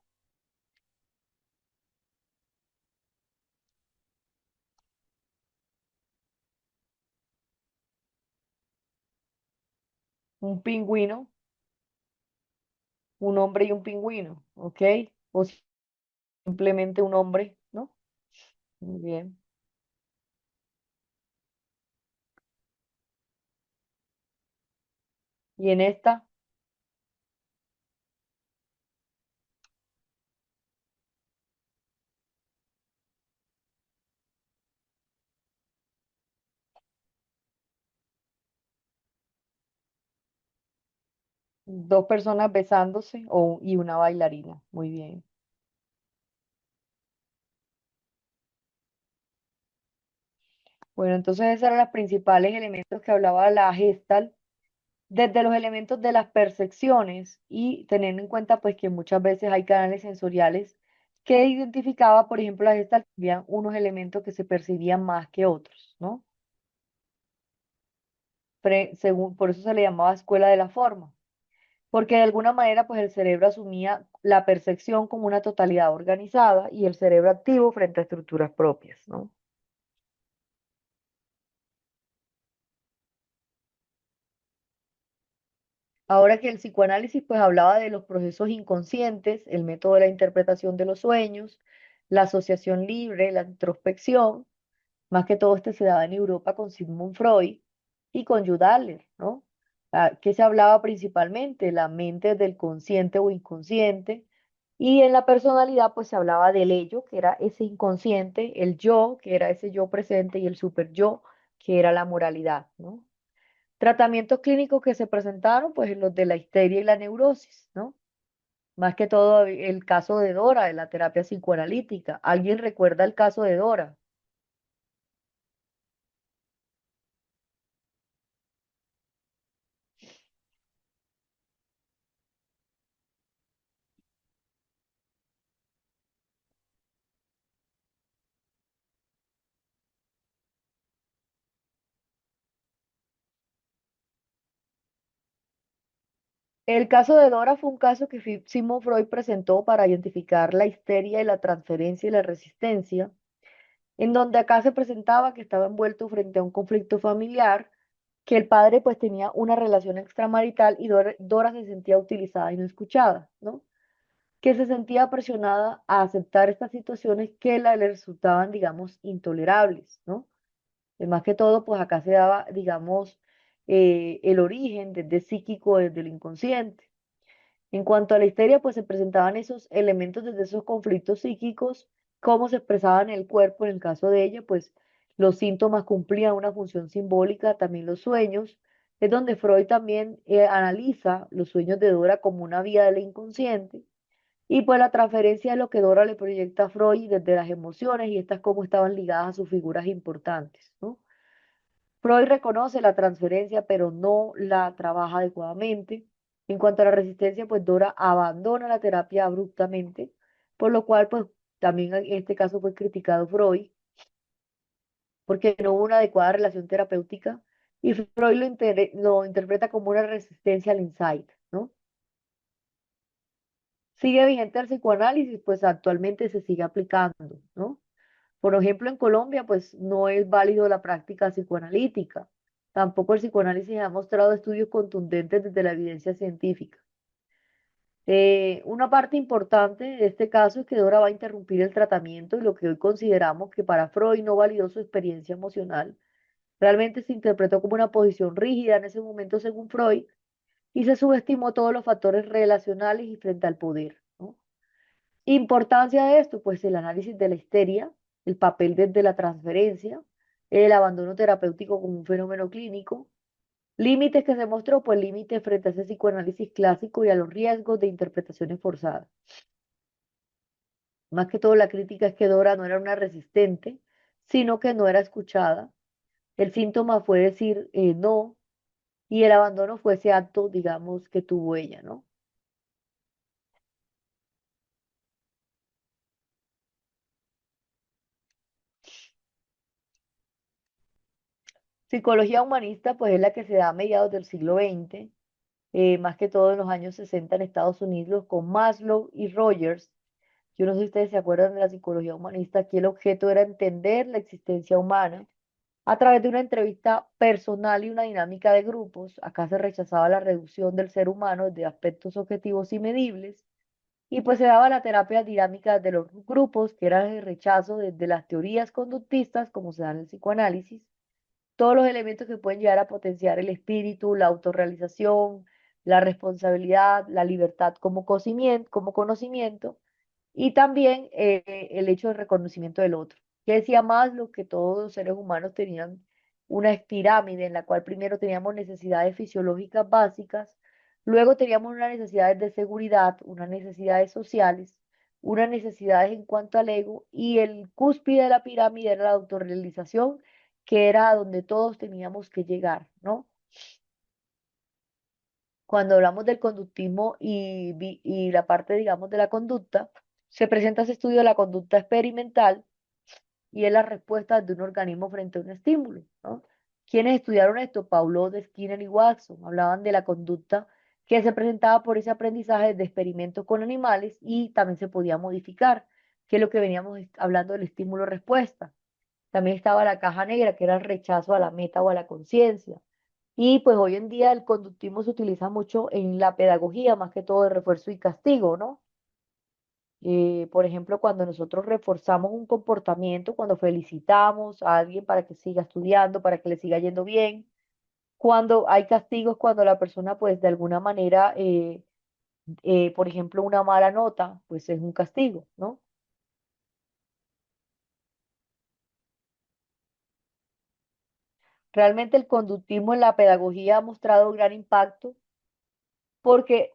Un pingüino, un hombre y un pingüino, ¿ok? O simplemente un hombre, ¿no? Muy bien. Y en esta, dos personas besándose y una bailarina. Muy bien. Bueno, entonces esos eran los principales elementos que hablaba la Gestalt, desde los elementos de las percepciones y teniendo en cuenta pues que muchas veces hay canales sensoriales que identificaba, por ejemplo, la Gestalt, había unos elementos que se percibían más que otros, ¿no? Según, por eso se le llamaba escuela de la forma, porque de alguna manera pues el cerebro asumía la percepción como una totalidad organizada y el cerebro activo frente a estructuras propias, ¿no? Ahora que el psicoanálisis pues hablaba de los procesos inconscientes, el método de la interpretación de los sueños, la asociación libre, la introspección, más que todo este se daba en Europa con Sigmund Freud y con Jude Adler, ¿no? Que se hablaba principalmente la mente del consciente o inconsciente y en la personalidad pues se hablaba del ello, que era ese inconsciente, el yo, que era ese yo presente y el super yo, que era la moralidad, ¿no? Tratamientos clínicos que se presentaron, pues los de la histeria y la neurosis, ¿no? Más que todo el caso de Dora, de la terapia psicoanalítica. ¿Alguien recuerda el caso de Dora? El caso de Dora fue un caso que Sigmund Freud presentó para identificar la histeria y la transferencia y la resistencia, en donde acá se presentaba que estaba envuelto frente a un conflicto familiar, que el padre pues tenía una relación extramarital y Dora se sentía utilizada y no escuchada, ¿no? Que se sentía presionada a aceptar estas situaciones que le resultaban, digamos, intolerables, ¿no? Más que todo, pues acá se daba, digamos, el origen desde psíquico, desde el inconsciente. En cuanto a la histeria, pues se presentaban esos elementos desde esos conflictos psíquicos, cómo se expresaban en el cuerpo, en el caso de ella, pues los síntomas cumplían una función simbólica, también los sueños, es donde Freud también analiza los sueños de Dora como una vía del inconsciente y pues la transferencia de lo que Dora le proyecta a Freud desde las emociones y estas cómo estaban ligadas a sus figuras importantes, ¿no? Freud reconoce la transferencia, pero no la trabaja adecuadamente. En cuanto a la resistencia, pues Dora abandona la terapia abruptamente, por lo cual, pues también en este caso fue criticado Freud, porque no hubo una adecuada relación terapéutica y Freud lo interpreta como una resistencia al insight, ¿no? Sigue vigente el psicoanálisis, pues actualmente se sigue aplicando, ¿no? Por ejemplo, en Colombia, pues no es válido la práctica psicoanalítica. Tampoco el psicoanálisis ha mostrado estudios contundentes desde la evidencia científica. Una parte importante de este caso es que Dora va a interrumpir el tratamiento y lo que hoy consideramos que para Freud no validó su experiencia emocional. Realmente se interpretó como una posición rígida en ese momento según Freud y se subestimó todos los factores relacionales y frente al poder, ¿no? Importancia de esto, pues el análisis de la histeria, el papel desde la transferencia, el abandono terapéutico como un fenómeno clínico, límites que se mostró, pues límites frente a ese psicoanálisis clásico y a los riesgos de interpretaciones forzadas. Más que todo la crítica es que Dora no era una resistente, sino que no era escuchada. El síntoma fue decir no y el abandono fue ese acto, digamos, que tuvo ella, ¿no? Psicología humanista, pues es la que se da a mediados del siglo XX, más que todo en los años 60 en Estados Unidos, con Maslow y Rogers. Yo no sé si ustedes se acuerdan de la psicología humanista. Aquí el objeto era entender la existencia humana a través de una entrevista personal y una dinámica de grupos. Acá se rechazaba la reducción del ser humano de aspectos objetivos y medibles, y pues se daba la terapia dinámica de los grupos, que era el rechazo desde las teorías conductistas, como se da en el psicoanálisis, todos los elementos que pueden llegar a potenciar el espíritu, la autorrealización, la responsabilidad, la libertad como conocimiento y también el hecho del reconocimiento del otro. Que decía más lo que todos los seres humanos tenían una pirámide en la cual primero teníamos necesidades fisiológicas básicas, luego teníamos unas necesidades de seguridad, unas necesidades sociales, unas necesidades en cuanto al ego y el cúspide de la pirámide era la autorrealización, que era a donde todos teníamos que llegar, ¿no? Cuando hablamos del conductismo y la parte, digamos, de la conducta, se presenta ese estudio de la conducta experimental y es la respuesta de un organismo frente a un estímulo, ¿no? ¿Quiénes estudiaron esto? Paulo, de Skinner y Watson hablaban de la conducta que se presentaba por ese aprendizaje de experimentos con animales y también se podía modificar, que es lo que veníamos hablando del estímulo-respuesta. También estaba la caja negra, que era el rechazo a la meta o a la conciencia. Y pues hoy en día el conductismo se utiliza mucho en la pedagogía, más que todo de refuerzo y castigo, ¿no? Por ejemplo, cuando nosotros reforzamos un comportamiento, cuando felicitamos a alguien para que siga estudiando, para que le siga yendo bien, cuando hay castigos, cuando la persona pues de alguna manera, por ejemplo, una mala nota, pues es un castigo, ¿no? Realmente el conductismo en la pedagogía ha mostrado gran impacto porque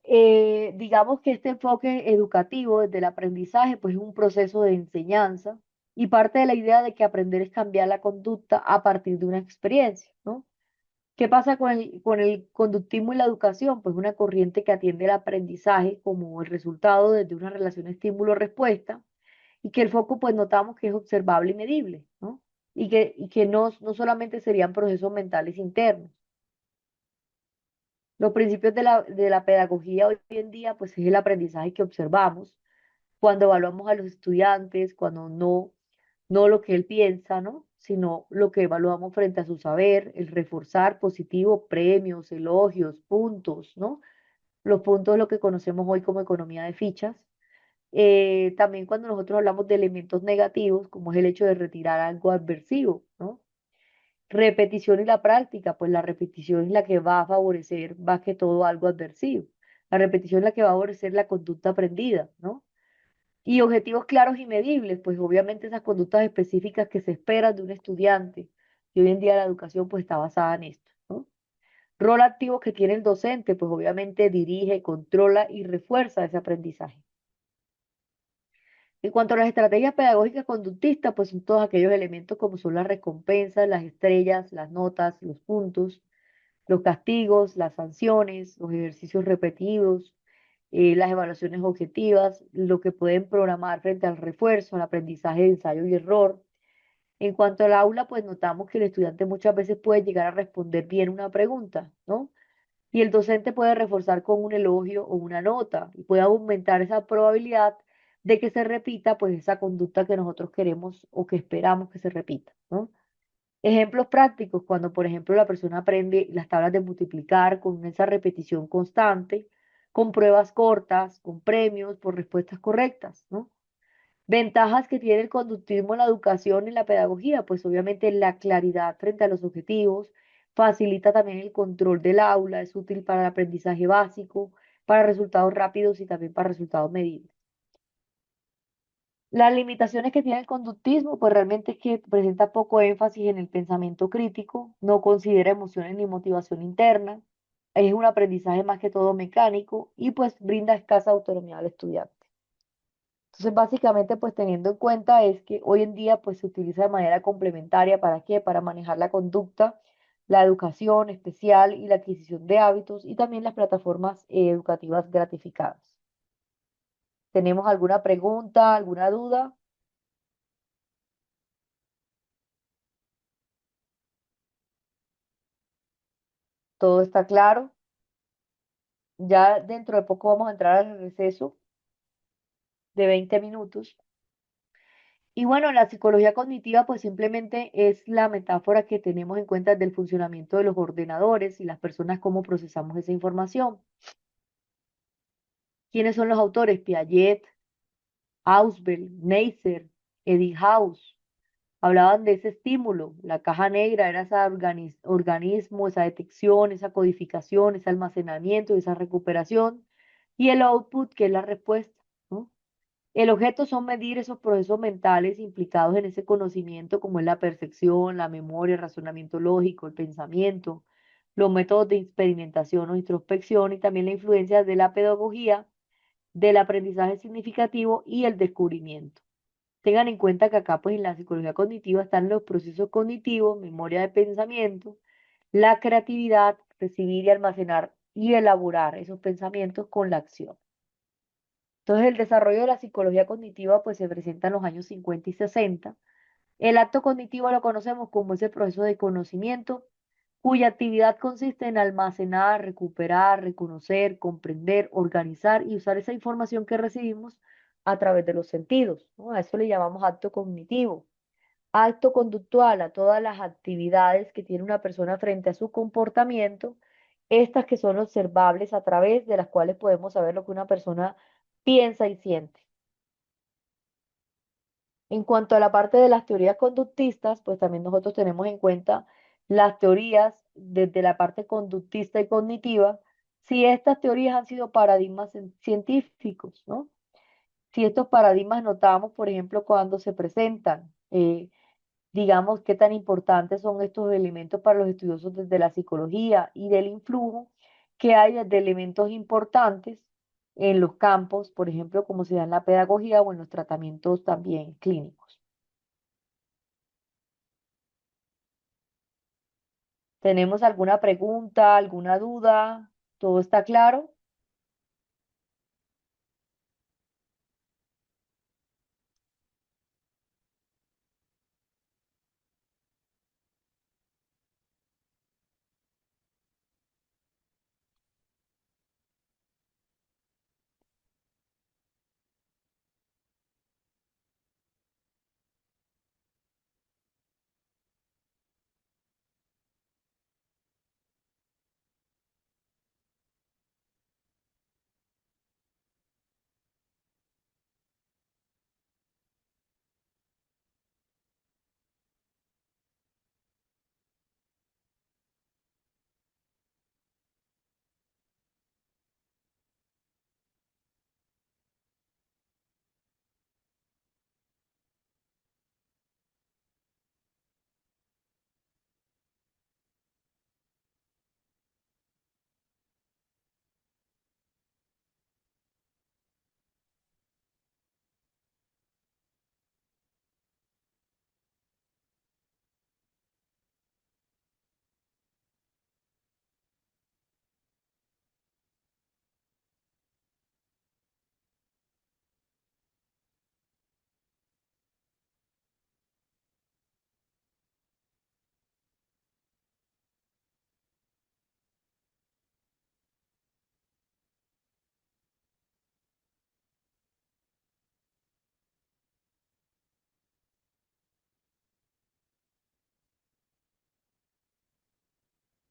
digamos que este enfoque educativo desde el aprendizaje pues es un proceso de enseñanza y parte de la idea de que aprender es cambiar la conducta a partir de una experiencia, ¿no? ¿Qué pasa con el conductismo y la educación? Pues una corriente que atiende el aprendizaje como el resultado desde una relación estímulo-respuesta y que el foco pues notamos que es observable y medible, ¿no? Y que no solamente serían procesos mentales internos. Los principios de la pedagogía hoy en día, pues es el aprendizaje que observamos cuando evaluamos a los estudiantes, cuando no lo que él piensa, ¿no? Sino lo que evaluamos frente a su saber, el reforzar positivo, premios, elogios, puntos, ¿no? Los puntos es lo que conocemos hoy como economía de fichas. También cuando nosotros hablamos de elementos negativos, como es el hecho de retirar algo adversivo, ¿no? Repetición y la práctica, pues la repetición es la que va a favorecer más que todo algo adversivo. La repetición es la que va a favorecer la conducta aprendida, ¿no? Y objetivos claros y medibles, pues obviamente esas conductas específicas que se esperan de un estudiante. Y hoy en día la educación pues está basada en esto, ¿no? Rol activo que tiene el docente, pues obviamente dirige, controla y refuerza ese aprendizaje. En cuanto a las estrategias pedagógicas conductistas, pues son todos aquellos elementos como son las recompensas, las estrellas, las notas, los puntos, los castigos, las sanciones, los ejercicios repetidos, las evaluaciones objetivas, lo que pueden programar frente al refuerzo, al aprendizaje de ensayo y error. En cuanto al aula, pues notamos que el estudiante muchas veces puede llegar a responder bien una pregunta, ¿no? Y el docente puede reforzar con un elogio o una nota y puede aumentar esa probabilidad de que se repita pues esa conducta que nosotros queremos o que esperamos que se repita, ¿no? Ejemplos prácticos, cuando por ejemplo la persona aprende las tablas de multiplicar con esa repetición constante, con pruebas cortas, con premios por respuestas correctas, ¿no? Ventajas que tiene el conductismo en la educación y en la pedagogía, pues obviamente la claridad frente a los objetivos, facilita también el control del aula, es útil para el aprendizaje básico, para resultados rápidos y también para resultados medibles. Las limitaciones que tiene el conductismo, pues realmente es que presenta poco énfasis en el pensamiento crítico, no considera emociones ni motivación interna, es un aprendizaje más que todo mecánico y pues brinda escasa autonomía al estudiante. Entonces, básicamente, pues teniendo en cuenta es que hoy en día pues se utiliza de manera complementaria, ¿para qué? Para manejar la conducta, la educación especial y la adquisición de hábitos y también las plataformas educativas gratificadas. ¿Tenemos alguna pregunta, alguna duda? ¿Todo está claro? Ya dentro de poco vamos a entrar al receso de 20 minutos. Y bueno, la psicología cognitiva pues simplemente es la metáfora que tenemos en cuenta del funcionamiento de los ordenadores y las personas cómo procesamos esa información. ¿Quiénes son los autores? Piaget, Ausubel, Neisser, Eddinghaus. Hablaban de ese estímulo. La caja negra era ese organismo, esa detección, esa codificación, ese almacenamiento, esa recuperación. Y el output, que es la respuesta, ¿no? El objeto son medir esos procesos mentales implicados en ese conocimiento, como es la percepción, la memoria, el razonamiento lógico, el pensamiento, los métodos de experimentación o introspección y también la influencia de la pedagogía, del aprendizaje significativo y el descubrimiento. Tengan en cuenta que acá, pues en la psicología cognitiva están los procesos cognitivos, memoria de pensamiento, la creatividad, recibir y almacenar y elaborar esos pensamientos con la acción. Entonces, el desarrollo de la psicología cognitiva pues se presenta en los años 50 y 60. El acto cognitivo lo conocemos como ese proceso de conocimiento cuya actividad consiste en almacenar, recuperar, reconocer, comprender, organizar y usar esa información que recibimos a través de los sentidos, ¿no? A eso le llamamos acto cognitivo. Acto conductual, a todas las actividades que tiene una persona frente a su comportamiento, estas que son observables a través de las cuales podemos saber lo que una persona piensa y siente. En cuanto a la parte de las teorías conductistas, pues también nosotros tenemos en cuenta las teorías desde la parte conductista y cognitiva, si estas teorías han sido paradigmas científicos, ¿no? Si estos paradigmas notamos, por ejemplo, cuando se presentan, digamos, qué tan importantes son estos elementos para los estudiosos desde la psicología y del influjo que hay de elementos importantes en los campos, por ejemplo, como se da en la pedagogía o en los tratamientos también clínicos. ¿Tenemos alguna pregunta, alguna duda? ¿Todo está claro?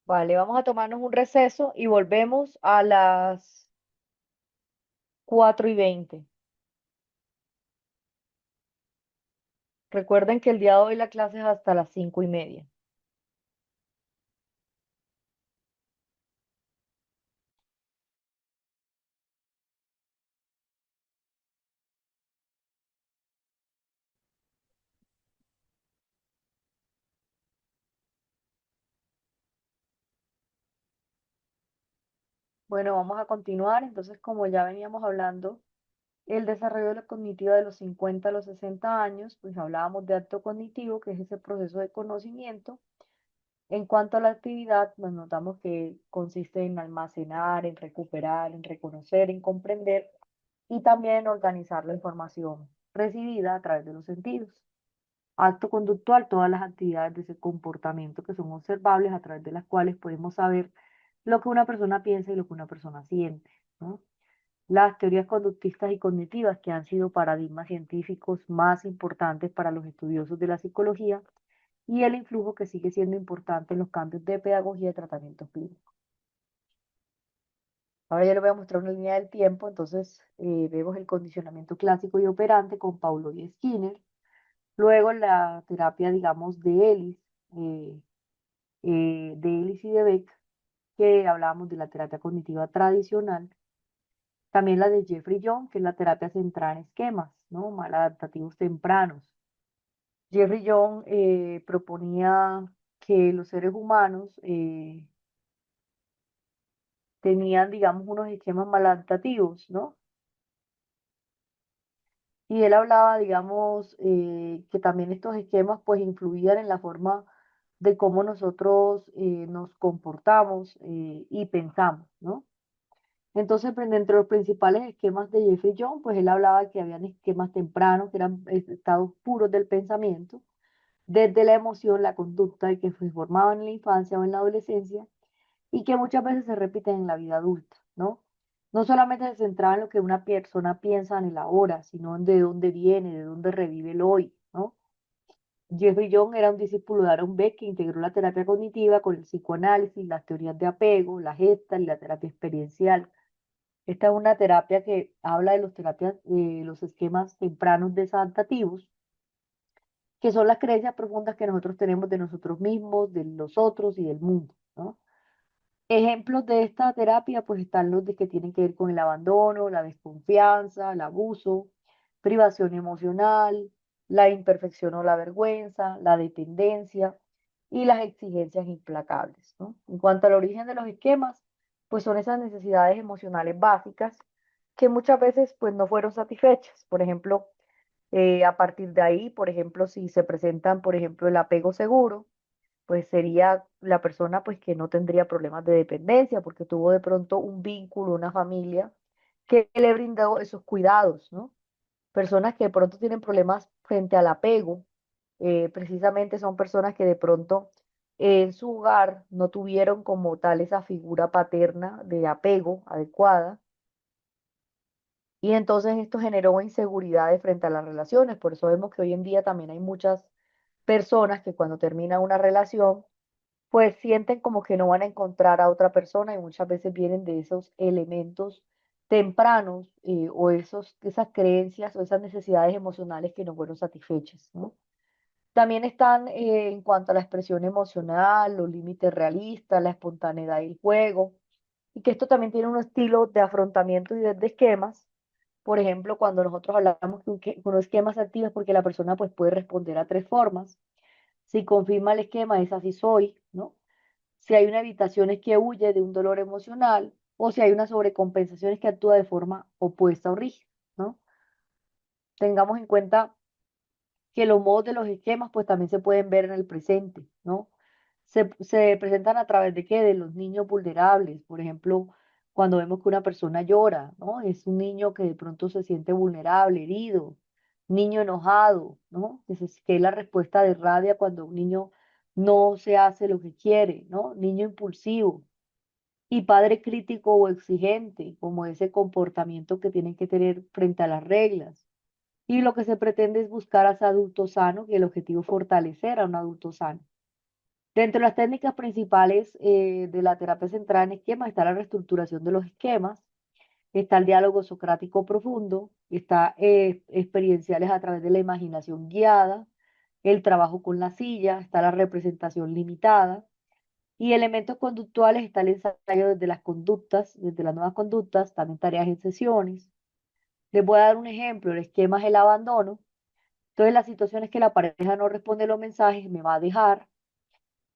Vale, vamos a tomarnos un receso y volvemos a las 4:20. Recuerden que el día de hoy la clase es hasta las 5:30. Bueno, vamos a continuar. Entonces, como ya veníamos hablando, el desarrollo de la cognitiva de los 50 a los 60 años, pues hablábamos de acto cognitivo, que es ese proceso de conocimiento. En cuanto a la actividad, nos notamos que consiste en almacenar, en recuperar, en reconocer, en comprender y también en organizar la información recibida a través de los sentidos. Acto conductual, todas las actividades de ese comportamiento que son observables a través de las cuales podemos saber lo que una persona piensa y lo que una persona siente, ¿no? Las teorías conductistas y cognitivas, que han sido paradigmas científicos más importantes para los estudiosos de la psicología, y el influjo que sigue siendo importante en los cambios de pedagogía y tratamientos clínicos. Ahora ya les voy a mostrar una línea del tiempo, entonces vemos el condicionamiento clásico y operante con Paulo y Skinner, luego la terapia, digamos, eh, de Ellis y de Beck, que hablábamos de la terapia cognitiva tradicional, también la de Jeffrey Young, que es la terapia centrada en esquemas, ¿no? Maladaptativos tempranos. Jeffrey Young proponía que los seres humanos tenían, digamos, unos esquemas maladaptativos, ¿no? Y él hablaba, digamos, que también estos esquemas pues influían en la forma de cómo nosotros nos comportamos y pensamos, ¿no? Entonces, pues, dentro de los principales esquemas de Jeffrey Young, pues él hablaba que habían esquemas tempranos, que eran estados puros del pensamiento, desde la emoción, la conducta, y que se formaban en la infancia o en la adolescencia, y que muchas veces se repiten en la vida adulta, ¿no? No solamente se centraba en lo que una persona piensa en el ahora, sino en de dónde viene, de dónde revive el hoy, ¿no? Jeffrey Young era un discípulo de Aaron Beck que integró la terapia cognitiva con el psicoanálisis, las teorías de apego, la Gestalt y la terapia experiencial. Esta es una terapia que habla de los esquemas tempranos desadaptativos, que son las creencias profundas que nosotros tenemos de nosotros mismos, de los otros y del mundo, ¿no? Ejemplos de esta terapia, pues están los de que tienen que ver con el abandono, la desconfianza, el abuso, privación emocional, la imperfección o la vergüenza, la dependencia y las exigencias implacables, ¿no? En cuanto al origen de los esquemas, pues son esas necesidades emocionales básicas que muchas veces pues no fueron satisfechas. Por ejemplo, a partir de ahí, por ejemplo, si se presentan, por ejemplo, el apego seguro, pues sería la persona pues que no tendría problemas de dependencia porque tuvo de pronto un vínculo, una familia que le brindó esos cuidados, ¿no? Personas que de pronto tienen problemas frente al apego, precisamente son personas que de pronto en su hogar no tuvieron como tal esa figura paterna de apego adecuada y entonces esto generó inseguridades frente a las relaciones. Por eso vemos que hoy en día también hay muchas personas que cuando termina una relación pues sienten como que no van a encontrar a otra persona y muchas veces vienen de esos elementos tempranos o esas creencias o esas necesidades emocionales que no fueron satisfechas, ¿no? También están en cuanto a la expresión emocional, los límites realistas, la espontaneidad y el juego, y que esto también tiene un estilo de afrontamiento y de esquemas. Por ejemplo, cuando nosotros hablamos con un esquema activo es porque la persona pues puede responder a tres formas. Si confirma el esquema, es así soy, ¿no? Si hay una evitación es que huye de un dolor emocional o si hay una sobrecompensación es que actúa de forma opuesta o rígida, ¿no? Tengamos en cuenta que los modos de los esquemas pues también se pueden ver en el presente, ¿no? Se presentan a través de qué? De los niños vulnerables, por ejemplo, cuando vemos que una persona llora, ¿no? Es un niño que de pronto se siente vulnerable, herido, niño enojado, ¿no? Que es la respuesta de rabia cuando un niño no se hace lo que quiere, ¿no? Niño impulsivo y padre crítico o exigente, como ese comportamiento que tienen que tener frente a las reglas. Y lo que se pretende es buscar a ese adulto sano, y el objetivo es fortalecer a un adulto sano. Dentro de las técnicas principales de la terapia centrada en esquemas está la reestructuración de los esquemas, está el diálogo socrático profundo, está experienciales a través de la imaginación guiada, el trabajo con la silla, está la representación limitada y elementos conductuales está el ensayo desde las conductas, desde las nuevas conductas, también tareas en sesiones. Les voy a dar un ejemplo, el esquema es el abandono. Entonces, la situación es que la pareja no responde los mensajes, me va a dejar.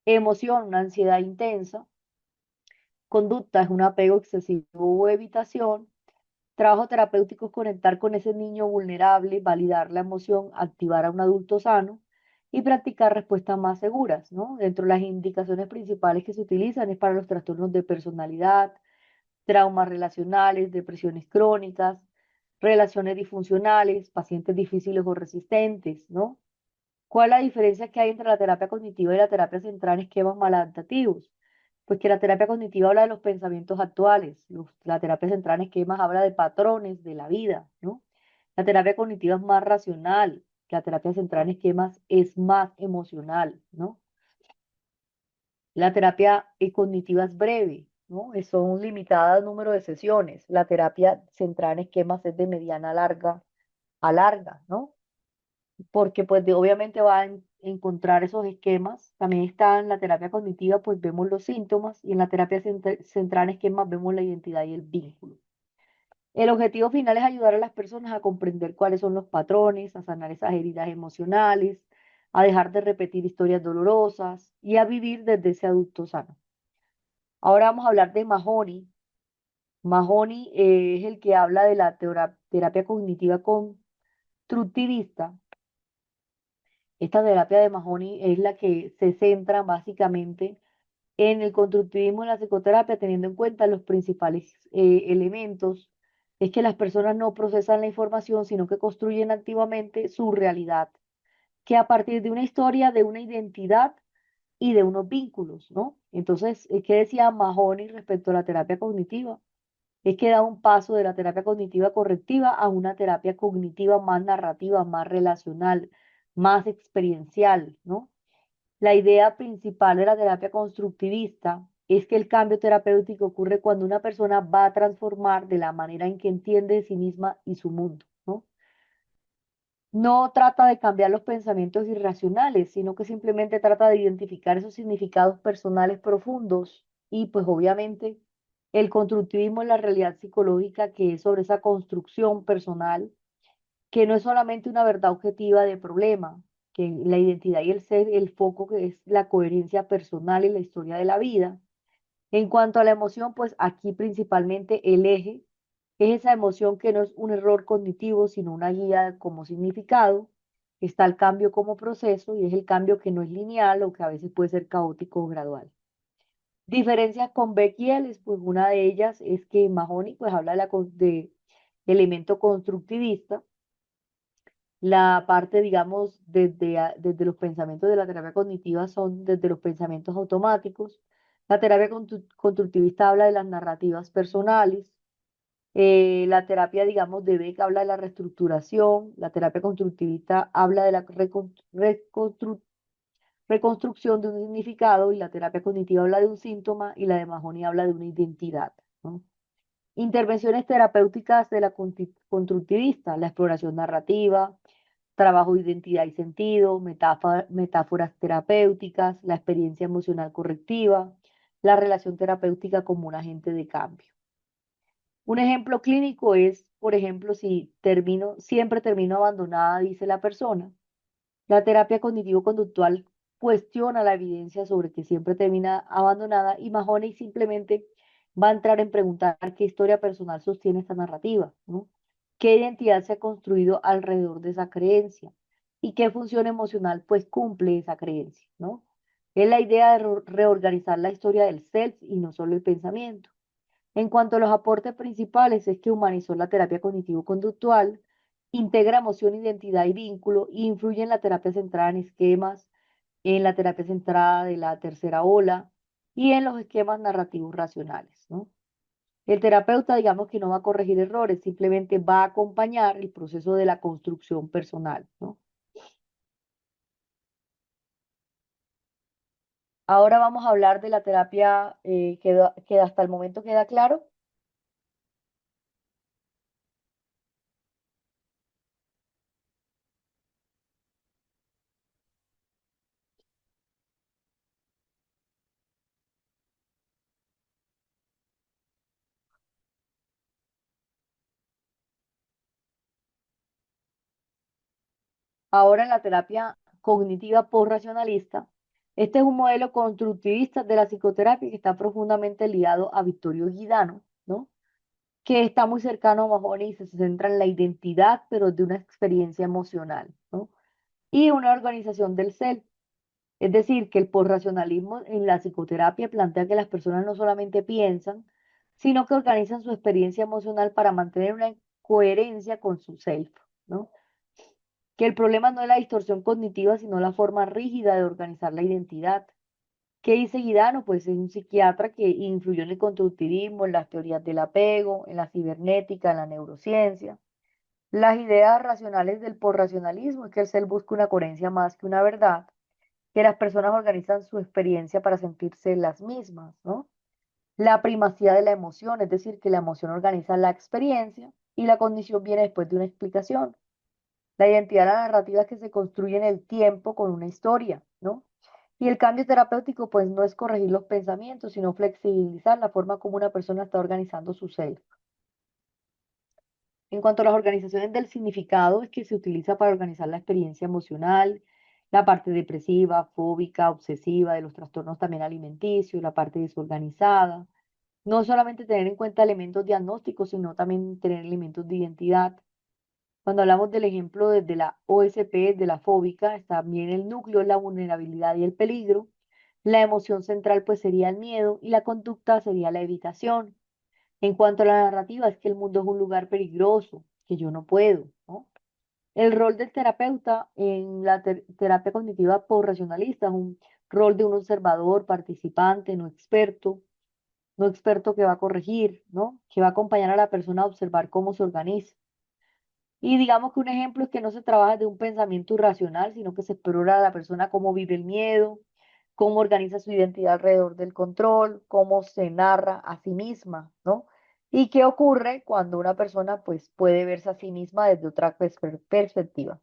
Emoción, una ansiedad intensa. Conducta es un apego excesivo o evitación. Trabajo terapéutico es conectar con ese niño vulnerable, validar la emoción, activar a un adulto sano y practicar respuestas más seguras, ¿no? Dentro de las indicaciones principales que se utilizan es para los trastornos de personalidad, traumas relacionales, depresiones crónicas, relaciones disfuncionales, pacientes difíciles o resistentes, ¿no? ¿Cuál es la diferencia que hay entre la terapia cognitiva y la terapia centrada en esquemas maladaptativos? Pues que la terapia cognitiva habla de los pensamientos actuales, la terapia centrada en esquemas habla de patrones de la vida, ¿no? La terapia cognitiva es más racional, la terapia centrada en esquemas es más emocional, ¿no? La terapia cognitiva es breve, ¿no? Son limitadas número de sesiones. La terapia centrada en esquemas es de mediana a larga, ¿no? Porque pues obviamente va a encontrar esos esquemas. También está en la terapia cognitiva, pues vemos los síntomas y en la terapia centrada en esquemas vemos la identidad y el vínculo. El objetivo final es ayudar a las personas a comprender cuáles son los patrones, a sanar esas heridas emocionales, a dejar de repetir historias dolorosas y a vivir desde ese adulto sano. Ahora vamos a hablar de Mahoney. Mahoney es el que habla de la terapia cognitiva constructivista. Esta terapia de Mahoney es la que se centra básicamente en el constructivismo en la psicoterapia, teniendo en cuenta los principales elementos. Es que las personas no procesan la información, sino que construyen activamente su realidad, que a partir de una historia, de una identidad y de unos vínculos, ¿no? Entonces, ¿qué decía Mahoney respecto a la terapia cognitiva? Es que da un paso de la terapia cognitiva correctiva a una terapia cognitiva más narrativa, más relacional, más experiencial, ¿no? La idea principal de la terapia constructivista es que el cambio terapéutico ocurre cuando una persona va a transformar de la manera en que entiende de sí misma y su mundo, ¿no? No trata de cambiar los pensamientos irracionales, sino que simplemente trata de identificar esos significados personales profundos y pues obviamente el constructivismo es la realidad psicológica que es sobre esa construcción personal, que no es solamente una verdad objetiva de problema, que la identidad y el ser, el foco que es la coherencia personal y la historia de la vida. En cuanto a la emoción, pues aquí principalmente el eje es esa emoción que no es un error cognitivo, sino una guía como significado. Está el cambio como proceso y es el cambio que no es lineal o que a veces puede ser caótico o gradual. Diferencias con Beck y Ellis, pues una de ellas es que Mahoney pues habla de elemento constructivista, la parte, digamos, desde los pensamientos de la terapia cognitiva son desde los pensamientos automáticos. La terapia constructivista habla de las narrativas personales. La terapia, digamos, de Beck habla de la reestructuración. La terapia constructivista habla de la reconstrucción de un significado y la terapia cognitiva habla de un síntoma y la de Mahoney habla de una identidad, ¿no? Intervenciones terapéuticas de la constructivista, la exploración narrativa, trabajo de identidad y sentido, metáforas terapéuticas, la experiencia emocional correctiva, la relación terapéutica como un agente de cambio. Un ejemplo clínico es, por ejemplo, si siempre termino abandonada, dice la persona. La terapia cognitivo-conductual cuestiona la evidencia sobre que siempre termina abandonada y Mahoney simplemente va a entrar en preguntar qué historia personal sostiene esta narrativa, ¿no? ¿Qué identidad se ha construido alrededor de esa creencia? ¿Y qué función emocional pues cumple esa creencia, ¿no? Es la idea de reorganizar la historia del self y no solo el pensamiento. En cuanto a los aportes principales, es que humanizó la terapia cognitivo-conductual, integra emoción, identidad y vínculo, e influye en la terapia centrada en esquemas, en la terapia centrada de la tercera ola y en los esquemas narrativos racionales, ¿no? El terapeuta, digamos que no va a corregir errores, simplemente va a acompañar el proceso de la construcción personal, ¿no? Ahora vamos a hablar de la terapia que hasta el momento queda claro. Ahora en la terapia cognitiva post-racionalista, este es un modelo constructivista de la psicoterapia que está profundamente ligado a Vittorio Guidano, ¿no? Que está muy cercano a Mahoney y se centra en la identidad, pero de una experiencia emocional, ¿no? Y una organización del ser. Es decir, que el posracionalismo en la psicoterapia plantea que las personas no solamente piensan, sino que organizan su experiencia emocional para mantener una coherencia con su self, ¿no? Que el problema no es la distorsión cognitiva, sino la forma rígida de organizar la identidad. ¿Qué dice Guidano? Pues es un psiquiatra que influyó en el constructivismo, en las teorías del apego, en la cibernética, en la neurociencia. Las ideas racionales del posracionalismo es que el ser busca una coherencia más que una verdad, que las personas organizan su experiencia para sentirse las mismas, ¿no? La primacía de la emoción, es decir, que la emoción organiza la experiencia y la condición viene después de una explicación. La identidad de la narrativa es que se construye en el tiempo con una historia, ¿no? Y el cambio terapéutico, pues, no es corregir los pensamientos, sino flexibilizar la forma como una persona está organizando su ser. En cuanto a las organizaciones del significado, es que se utiliza para organizar la experiencia emocional, la parte depresiva, fóbica, obsesiva, de los trastornos también alimenticios, la parte desorganizada. No solamente tener en cuenta elementos diagnósticos, sino también tener elementos de identidad. Cuando hablamos del ejemplo desde la OSP, de la fóbica, está también el núcleo, la vulnerabilidad y el peligro. La emoción central pues sería el miedo y la conducta sería la evitación. En cuanto a la narrativa, es que el mundo es un lugar peligroso, que yo no puedo, ¿no? El rol del terapeuta en la terapia cognitiva racionalista es un rol de un observador, participante, no experto que va a corregir, ¿no? Que va a acompañar a la persona a observar cómo se organiza. Y digamos que un ejemplo es que no se trabaja de un pensamiento irracional, sino que se explora a la persona cómo vive el miedo, cómo organiza su identidad alrededor del control, cómo se narra a sí misma, ¿no? Y qué ocurre cuando una persona pues puede verse a sí misma desde otra perspectiva.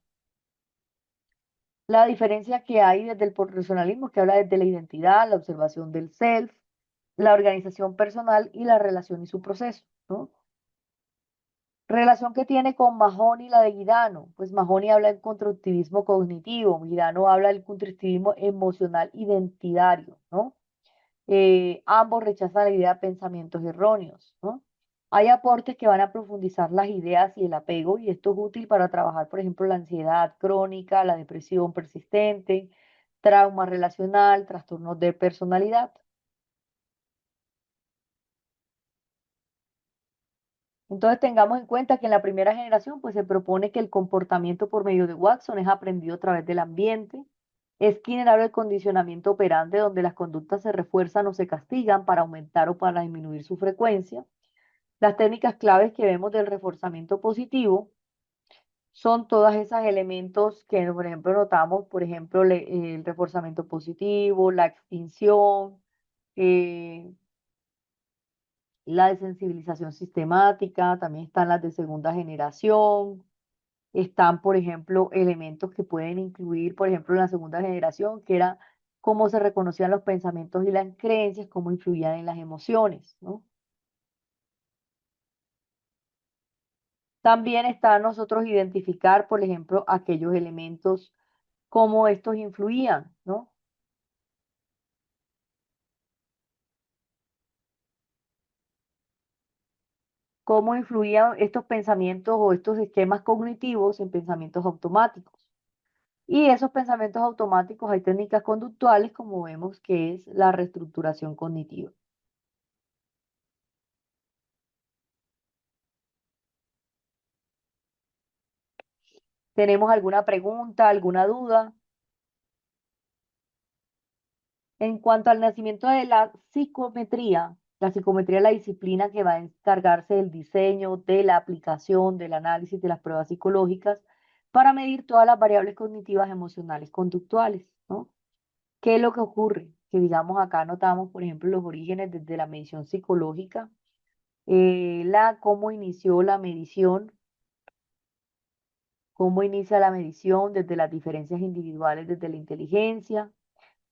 La diferencia que hay desde el profesionalismo, que habla desde la identidad, la observación del self, la organización personal y la relación y su proceso, ¿no? Relación que tiene con Mahoney la de Guidano, pues Mahoney habla del constructivismo cognitivo, Guidano habla del constructivismo emocional identitario, ¿no? Ambos rechazan la idea de pensamientos erróneos, ¿no? Hay aportes que van a profundizar las ideas y el apego, y esto es útil para trabajar, por ejemplo, la ansiedad crónica, la depresión persistente, trauma relacional, trastornos de personalidad. Entonces tengamos en cuenta que en la primera generación pues se propone que el comportamiento por medio de Watson es aprendido a través del ambiente. Skinner habla del condicionamiento operante donde las conductas se refuerzan o se castigan para aumentar o para disminuir su frecuencia. Las técnicas claves que vemos del reforzamiento positivo son todos esos elementos que, por ejemplo, notamos, por ejemplo, el reforzamiento positivo, la extinción, eh, la desensibilización sistemática, también están las de segunda generación, están, por ejemplo, elementos que pueden incluir, por ejemplo, en la segunda generación, que era cómo se reconocían los pensamientos y las creencias, cómo influían en las emociones, ¿no? También está nosotros identificar, por ejemplo, aquellos elementos, cómo estos influían, ¿no? Cómo influían estos pensamientos o estos esquemas cognitivos en pensamientos automáticos. Y esos pensamientos automáticos hay técnicas conductuales, como vemos, que es la reestructuración cognitiva. ¿Tenemos alguna pregunta, alguna duda? En cuanto al nacimiento de la psicometría es la disciplina que va a encargarse del diseño, de la aplicación, del análisis de las pruebas psicológicas para medir todas las variables cognitivas, emocionales, conductuales, ¿no? ¿Qué es lo que ocurre? que digamos acá notamos, por ejemplo, los orígenes desde la medición psicológica, cómo inició la medición, cómo inicia la medición desde las diferencias individuales, desde la inteligencia,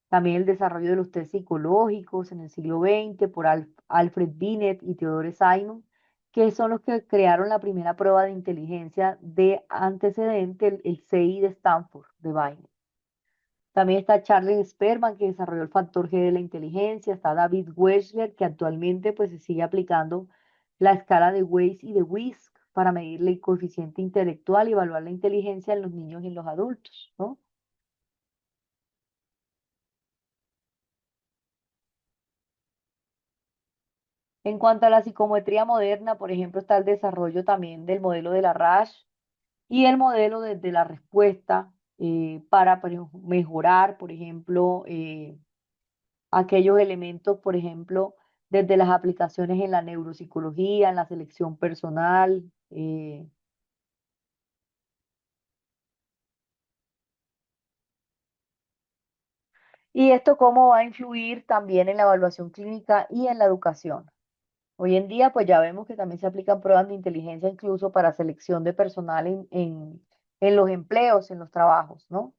también el desarrollo de los test psicológicos en el siglo XX por Alfred Binet y Theodore Simon, que son los que crearon la primera prueba de inteligencia de antecedente, el CI de Stanford, de Binet. También está Charles Sperman, que desarrolló el factor G de la inteligencia. Está David Wechsler, que actualmente pues, se sigue aplicando la escala de Weiss y de WISC para medir el coeficiente intelectual y evaluar la inteligencia en los niños y en los adultos, ¿no? En cuanto a la psicometría moderna, por ejemplo, está el desarrollo también del modelo de la RASH y el modelo de la respuesta para mejorar, por ejemplo, aquellos elementos, por ejemplo, desde las aplicaciones en la neuropsicología, en la selección personal. Y esto cómo va a influir también en la evaluación clínica y en la educación. Hoy en día, pues ya vemos que también se aplican pruebas de inteligencia incluso para selección de personal en los empleos, en los trabajos, ¿no?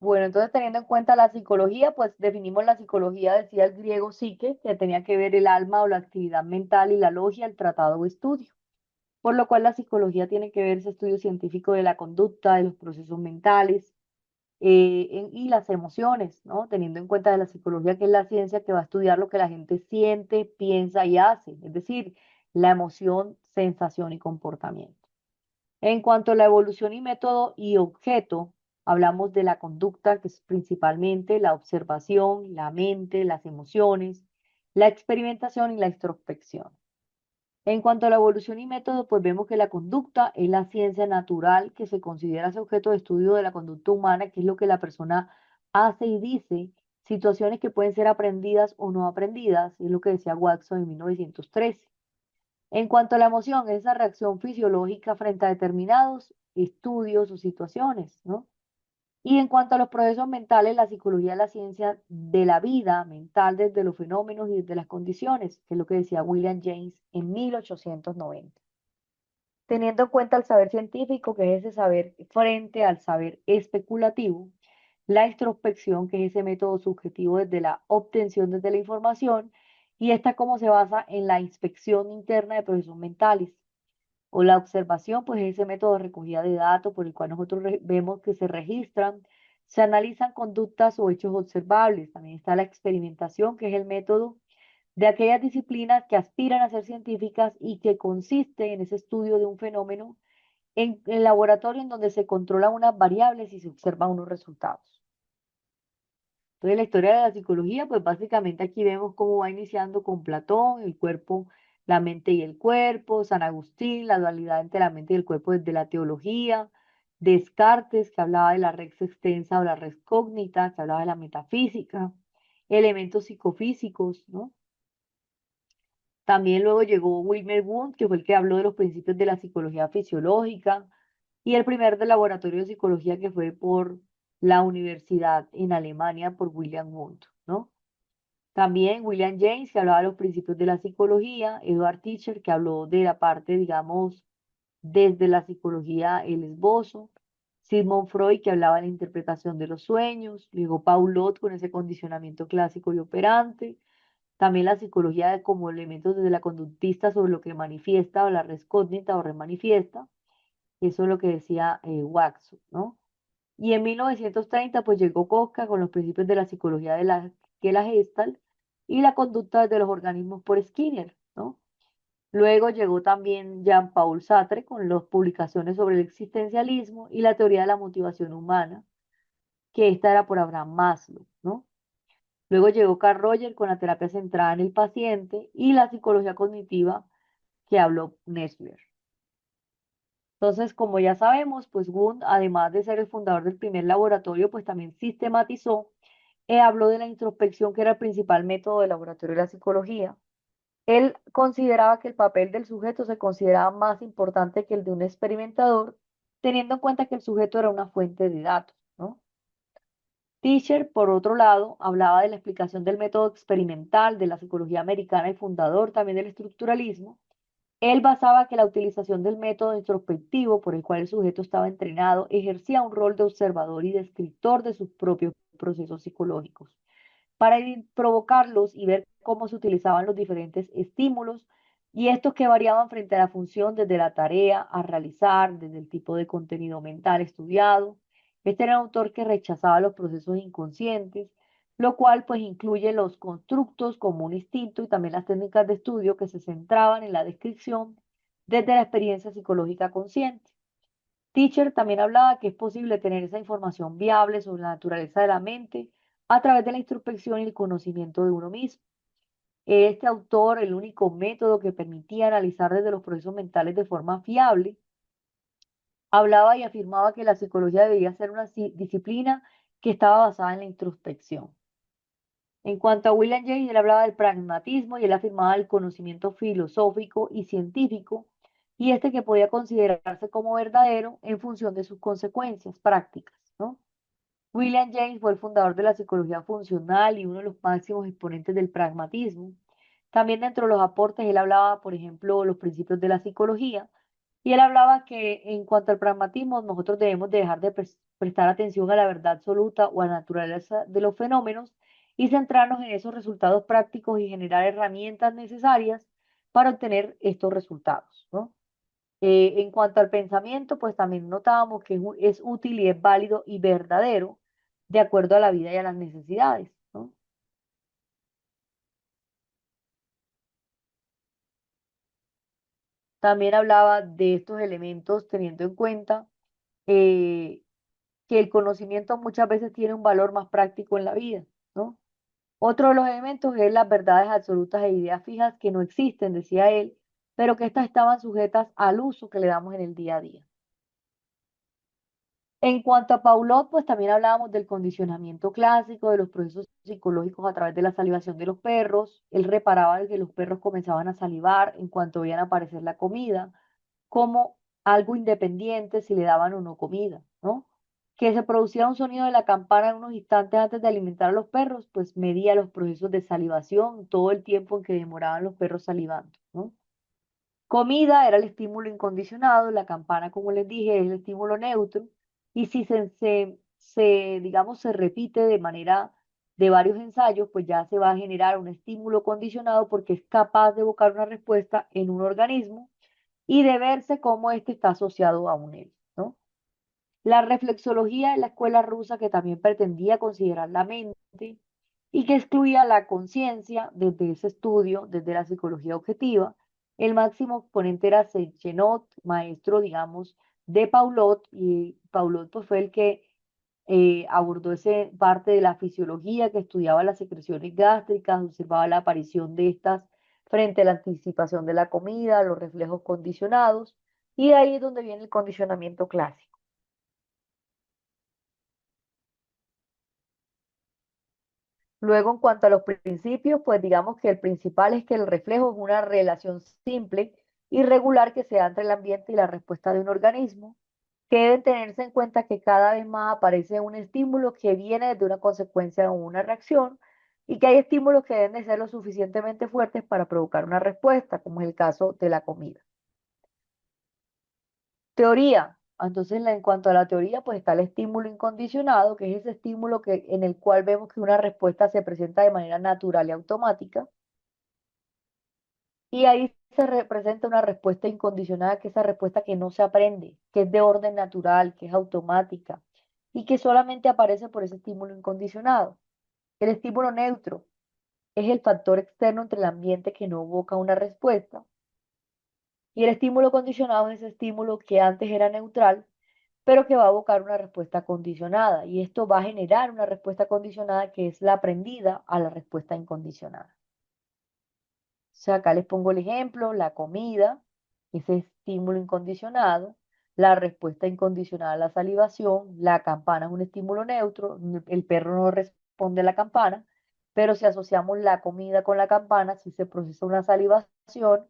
Bueno, entonces teniendo en cuenta la psicología, pues definimos la psicología, decía el griego psique, que tenía que ver el alma o la actividad mental y la logia, el tratado o estudio. Por lo cual la psicología tiene que ver ese estudio científico de la conducta, de los procesos mentales y las emociones, ¿no? Teniendo en cuenta de la psicología que es la ciencia que va a estudiar lo que la gente siente, piensa y hace, es decir, la emoción, sensación y comportamiento. En cuanto a la evolución y método y objeto, hablamos de la conducta, que es principalmente la observación, la mente, las emociones, la experimentación y la introspección. En cuanto a la evolución y método, pues vemos que la conducta es la ciencia natural que se considera ese objeto de estudio de la conducta humana, que es lo que la persona hace y dice, situaciones que pueden ser aprendidas o no aprendidas, es lo que decía Watson en 1913. En cuanto a la emoción, es esa reacción fisiológica frente a determinados estudios o situaciones, ¿no? Y en cuanto a los procesos mentales, la psicología es la ciencia de la vida mental desde los fenómenos y desde las condiciones, que es lo que decía William James en 1890. Teniendo en cuenta el saber científico, que es ese saber frente al saber especulativo, la introspección, que es ese método subjetivo desde la obtención desde la información, y esta cómo se basa en la inspección interna de procesos mentales. O la observación, pues es ese método de recogida de datos por el cual nosotros vemos que se registran, se analizan conductas o hechos observables. También está la experimentación, que es el método de aquellas disciplinas que aspiran a ser científicas y que consiste en ese estudio de un fenómeno en el laboratorio en donde se controlan unas variables y se observan unos resultados. Entonces, la historia de la psicología, pues básicamente aquí vemos cómo va iniciando con Platón, el cuerpo, la mente y el cuerpo, San Agustín, la dualidad entre la mente y el cuerpo desde la teología, Descartes, que hablaba de la res extensa o la res cógnita, que hablaba de la metafísica, elementos psicofísicos, ¿no? También luego llegó Wilmer Wundt, que fue el que habló de los principios de la psicología fisiológica, y el primer del laboratorio de psicología que fue por la universidad en Alemania, por William Wundt, ¿no? También William James, que hablaba de los principios de la psicología, Edward Teacher, que habló de la parte, digamos, desde la psicología, el esbozo, Sigmund Freud, que hablaba de la interpretación de los sueños, luego Paul Lott con ese condicionamiento clásico y operante, también la psicología como elementos desde la conductista sobre lo que manifiesta o la res cógnita o remanifiesta, eso es lo que decía Watson, ¿no? Y en 1930 pues llegó Koska con los principios de la psicología que la Gestalt y la conducta de los organismos por Skinner, ¿no? Luego llegó también Jean-Paul Sartre con las publicaciones sobre el existencialismo y la teoría de la motivación humana. que esta era por Abraham Maslow, ¿no? Luego llegó Carl Rogers con la terapia centrada en el paciente y la psicología cognitiva que habló Nestler. Entonces, como ya sabemos, pues Wundt, además de ser el fundador del primer laboratorio, pues también sistematizó y habló de la introspección, que era el principal método de laboratorio de la psicología. Él consideraba que el papel del sujeto se consideraba más importante que el de un experimentador, teniendo en cuenta que el sujeto era una fuente de datos, ¿no? Tischer, por otro lado, hablaba de la explicación del método experimental de la psicología americana y fundador también del estructuralismo. Él basaba que la utilización del método introspectivo por el cual el sujeto estaba entrenado ejercía un rol de observador y descriptor de sus propios procesos psicológicos para provocarlos y ver cómo se utilizaban los diferentes estímulos y estos que variaban frente a la función desde la tarea a realizar, desde el tipo de contenido mental estudiado. Este era un autor que rechazaba los procesos inconscientes, lo cual pues incluye los constructos como un instinto y también las técnicas de estudio que se centraban en la descripción desde la experiencia psicológica consciente. Teacher también hablaba que es posible tener esa información viable sobre la naturaleza de la mente a través de la introspección y el conocimiento de uno mismo. Este autor, el único método que permitía analizar desde los procesos mentales de forma fiable, hablaba y afirmaba que la psicología debía ser una disciplina que estaba basada en la introspección. En cuanto a William James, él hablaba del pragmatismo y él afirmaba el conocimiento filosófico y científico, y este que podía considerarse como verdadero en función de sus consecuencias prácticas, ¿no? William James fue el fundador de la psicología funcional y uno de los máximos exponentes del pragmatismo. También dentro de los aportes, él hablaba, por ejemplo, los principios de la psicología, y él hablaba que en cuanto al pragmatismo, nosotros debemos de dejar de prestar atención a la verdad absoluta o a la naturaleza de los fenómenos y centrarnos en esos resultados prácticos y generar herramientas necesarias para obtener estos resultados, ¿no? En cuanto al pensamiento, pues también notábamos que es útil y es válido y verdadero de acuerdo a la vida y a las necesidades, ¿no? También hablaba de estos elementos teniendo en cuenta eh, que el conocimiento muchas veces tiene un valor más práctico en la vida, ¿no? Otro de los elementos es las verdades absolutas e ideas fijas que no existen, decía él, pero que éstas estaban sujetas al uso que le damos en el día a día. En cuanto a Paulot, pues también hablábamos del condicionamiento clásico, de los procesos psicológicos a través de la salivación de los perros. Él reparaba de que los perros comenzaban a salivar en cuanto veían aparecer la comida, como algo independiente si le daban o no comida, ¿no? Que se producía un sonido de la campana en unos instantes antes de alimentar a los perros, pues medía los procesos de salivación, todo el tiempo en que demoraban los perros salivando, ¿no? Comida era el estímulo incondicionado, la campana, como les dije, es el estímulo neutro, y si digamos, se repite de manera de varios ensayos, pues ya se va a generar un estímulo condicionado porque es capaz de evocar una respuesta en un organismo y de verse cómo éste está asociado a un él, ¿no? La reflexología es la escuela rusa que también pretendía considerar la mente y que excluía la conciencia desde ese estudio, desde la psicología objetiva. El máximo exponente era Sechenot, maestro, digamos, de Paulot, y Paulot pues, fue el que abordó esa parte de la fisiología, que estudiaba las secreciones gástricas, observaba la aparición de estas frente a la anticipación de la comida, los reflejos condicionados, y de ahí es donde viene el condicionamiento clásico. Luego, en cuanto a los principios, pues digamos que el principal es que el reflejo es una relación simple y regular que se da entre el ambiente y la respuesta de un organismo, que debe tenerse en cuenta que cada vez más aparece un estímulo que viene de una consecuencia o una reacción y que hay estímulos que deben de ser lo suficientemente fuertes para provocar una respuesta, como es el caso de la comida. Teoría. Entonces, en cuanto a la teoría, pues está el estímulo incondicionado, que es ese estímulo en el cual vemos que una respuesta se presenta de manera natural y automática. Y ahí se representa una respuesta incondicionada, que es esa respuesta que no se aprende, que es de orden natural, que es automática y que solamente aparece por ese estímulo incondicionado. El estímulo neutro es el factor externo entre el ambiente que no evoca una respuesta y el estímulo condicionado es ese estímulo que antes era neutral, pero que va a evocar una respuesta condicionada. Y esto va a generar una respuesta condicionada que es la aprendida a la respuesta incondicionada. O sea, acá les pongo el ejemplo, la comida, ese estímulo incondicionado, la respuesta incondicionada a la salivación, la campana es un estímulo neutro, el perro no responde a la campana, pero si asociamos la comida con la campana, sí se procesa una salivación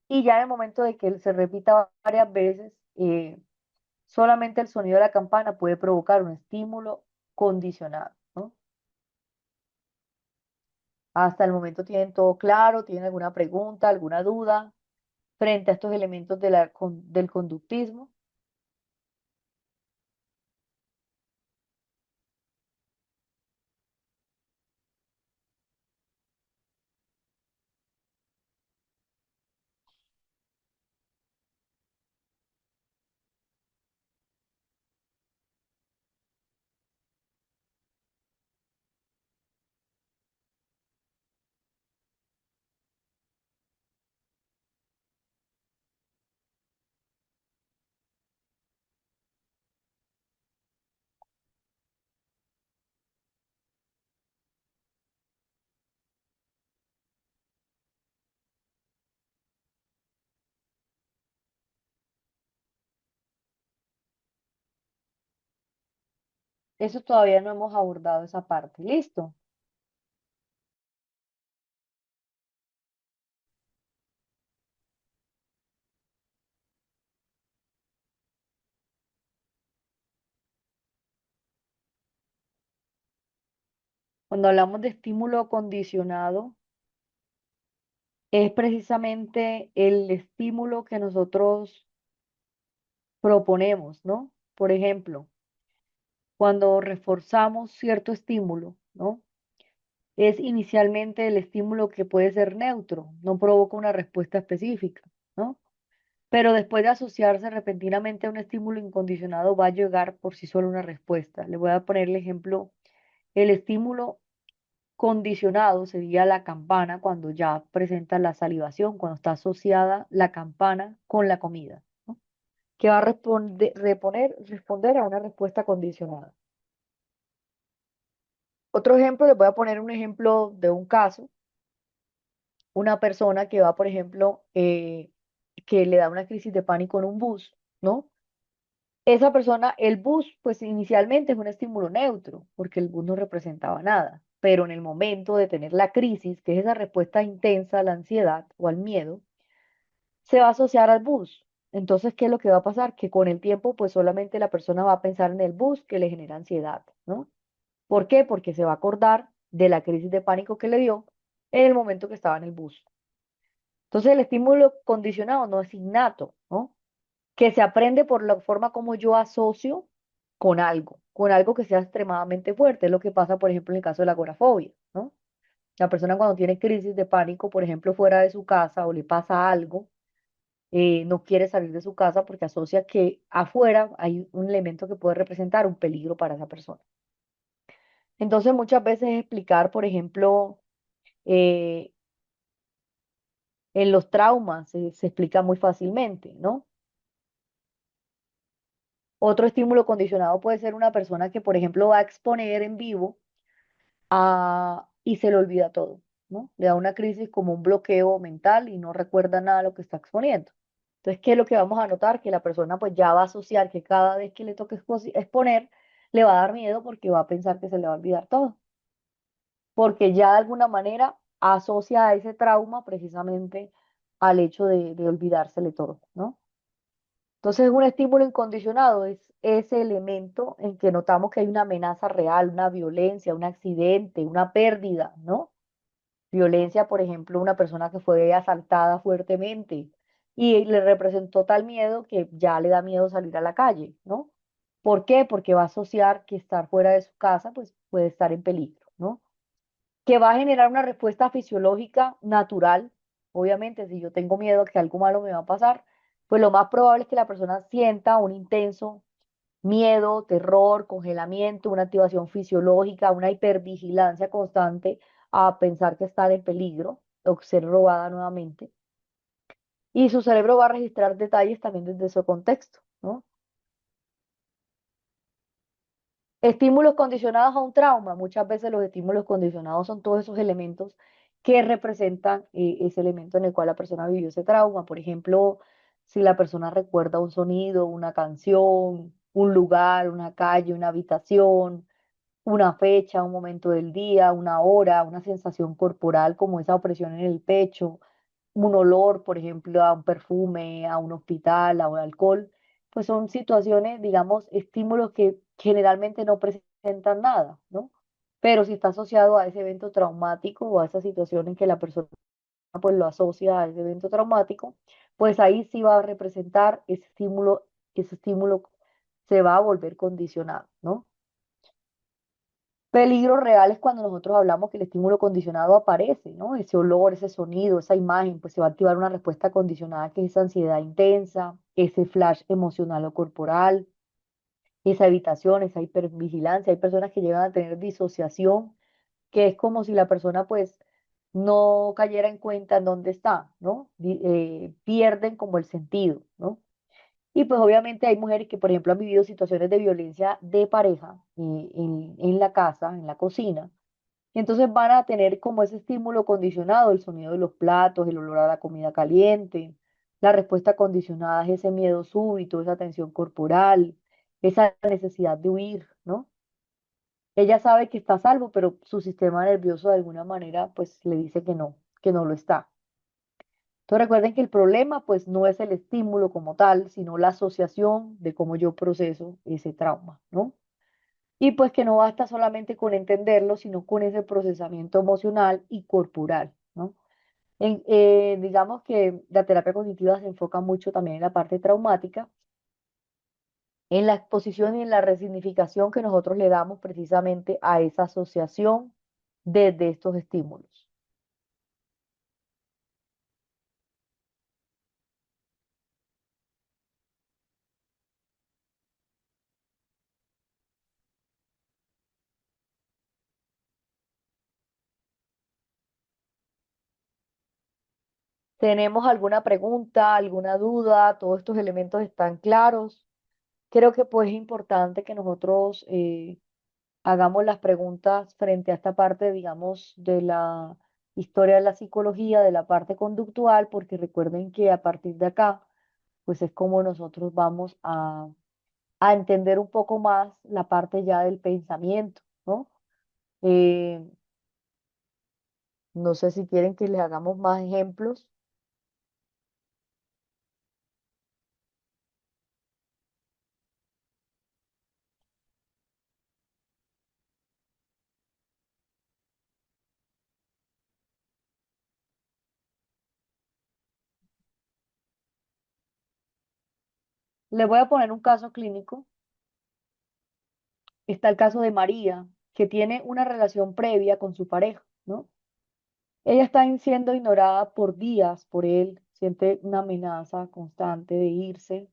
y ya en el momento de que se repita varias veces, solamente el sonido de la campana puede provocar un estímulo condicionado, ¿no? Hasta el momento tienen todo claro, tienen alguna pregunta, alguna duda frente a estos elementos del conductismo. Eso todavía no hemos abordado esa parte. ¿Listo? Cuando hablamos de estímulo condicionado, es precisamente el estímulo que nosotros proponemos, ¿no? Por ejemplo, cuando reforzamos cierto estímulo, ¿no? Es inicialmente el estímulo que puede ser neutro, no provoca una respuesta específica, ¿no? Pero después de asociarse repentinamente a un estímulo incondicionado, va a llegar por sí solo una respuesta. Le voy a poner el ejemplo, el estímulo condicionado sería la campana cuando ya presenta la salivación, cuando está asociada la campana con la comida, ¿no? Que va a responder a una respuesta condicionada. Otro ejemplo, les voy a poner un ejemplo de un caso, una persona que va, por ejemplo, que le da una crisis de pánico en un bus, ¿no? Esa persona, el bus, pues inicialmente es un estímulo neutro, porque el bus no representaba nada, pero en el momento de tener la crisis, que es esa respuesta intensa a la ansiedad o al miedo, se va a asociar al bus. Entonces, ¿qué es lo que va a pasar? Que con el tiempo, pues solamente la persona va a pensar en el bus que le genera ansiedad, ¿no? ¿Por qué? Porque se va a acordar de la crisis de pánico que le dio en el momento que estaba en el bus. Entonces, el estímulo condicionado no es innato, ¿no? Que se aprende por la forma como yo asocio con algo que sea extremadamente fuerte. Es lo que pasa, por ejemplo, en el caso de la agorafobia, ¿no? La persona cuando tiene crisis de pánico, por ejemplo, fuera de su casa o le pasa algo, no quiere salir de su casa porque asocia que afuera hay un elemento que puede representar un peligro para esa persona. Entonces, muchas veces explicar, por ejemplo, eh, en los traumas se explica muy fácilmente, ¿no? Otro estímulo condicionado puede ser una persona que, por ejemplo, va a exponer en vivo y se le olvida todo, ¿no? Le da una crisis como un bloqueo mental y no recuerda nada de lo que está exponiendo. Entonces, ¿qué es lo que vamos a notar? Que la persona pues ya va a asociar que cada vez que le toque exponer, le va a dar miedo porque va a pensar que se le va a olvidar todo, porque ya de alguna manera asocia a ese trauma precisamente al hecho de olvidársele todo, ¿no? Entonces, un estímulo incondicionado es ese elemento en que notamos que hay una amenaza real, una violencia, un accidente, una pérdida, ¿no? Violencia, por ejemplo, una persona que fue asaltada fuertemente y le representó tal miedo que ya le da miedo salir a la calle, ¿no? ¿Por qué? Porque va a asociar que estar fuera de su casa, pues puede estar en peligro, ¿no? Que va a generar una respuesta fisiológica natural. Obviamente, si yo tengo miedo a que algo malo me va a pasar, pues lo más probable es que la persona sienta un intenso miedo, terror, congelamiento, una activación fisiológica, una hipervigilancia constante a pensar que está en peligro o ser robada nuevamente. Y su cerebro va a registrar detalles también desde su contexto, ¿no? Estímulos condicionados a un trauma. Muchas veces los estímulos condicionados son todos esos elementos que representan ese elemento en el cual la persona vivió ese trauma. Por ejemplo, si la persona recuerda un sonido, una canción, un lugar, una calle, una habitación, una fecha, un momento del día, una hora, una sensación corporal como esa opresión en el pecho, un olor, por ejemplo, a un perfume, a un hospital, a un alcohol, pues son situaciones, digamos, estímulos que generalmente no presentan nada, ¿no? Pero si está asociado a ese evento traumático o a esa situación en que la persona pues lo asocia a ese evento traumático, pues ahí sí va a representar ese estímulo se va a volver condicionado, ¿no? Peligros reales cuando nosotros hablamos que el estímulo condicionado aparece, ¿no? Ese olor, ese sonido, esa imagen, pues se va a activar una respuesta condicionada que es esa ansiedad intensa, ese flash emocional o corporal, esa evitación, esa hipervigilancia. Hay personas que llegan a tener disociación, que es como si la persona pues no cayera en cuenta en dónde está, ¿no? Pierden como el sentido, ¿no? Y pues obviamente hay mujeres que, por ejemplo, han vivido situaciones de violencia de pareja en la casa, en la cocina, y entonces van a tener como ese estímulo condicionado, el sonido de los platos, el olor a la comida caliente, la respuesta condicionada es ese miedo súbito, esa tensión corporal, esa necesidad de huir, ¿no? Ella sabe que está a salvo, pero su sistema nervioso de alguna manera pues le dice que no lo está. Entonces recuerden que el problema pues no es el estímulo como tal, sino la asociación de cómo yo proceso ese trauma, ¿no? Y pues que no basta solamente con entenderlo, sino con ese procesamiento emocional y corporal, ¿no? Digamos que la terapia cognitiva se enfoca mucho también en la parte traumática, en la exposición y en la resignificación que nosotros le damos precisamente a esa asociación desde estos estímulos. ¿Tenemos alguna pregunta, alguna duda? ¿Todos estos elementos están claros? Creo que pues es importante que nosotros hagamos las preguntas frente a esta parte, digamos, de la historia de la psicología, de la parte conductual, porque recuerden que a partir de acá, pues es como nosotros vamos a entender un poco más la parte ya del pensamiento, ¿no? Eh, no sé si quieren que les hagamos más ejemplos. Les voy a poner un caso clínico. Está el caso de María, que tiene una relación previa con su pareja, ¿no? Ella está siendo ignorada por días por él, siente una amenaza constante de irse,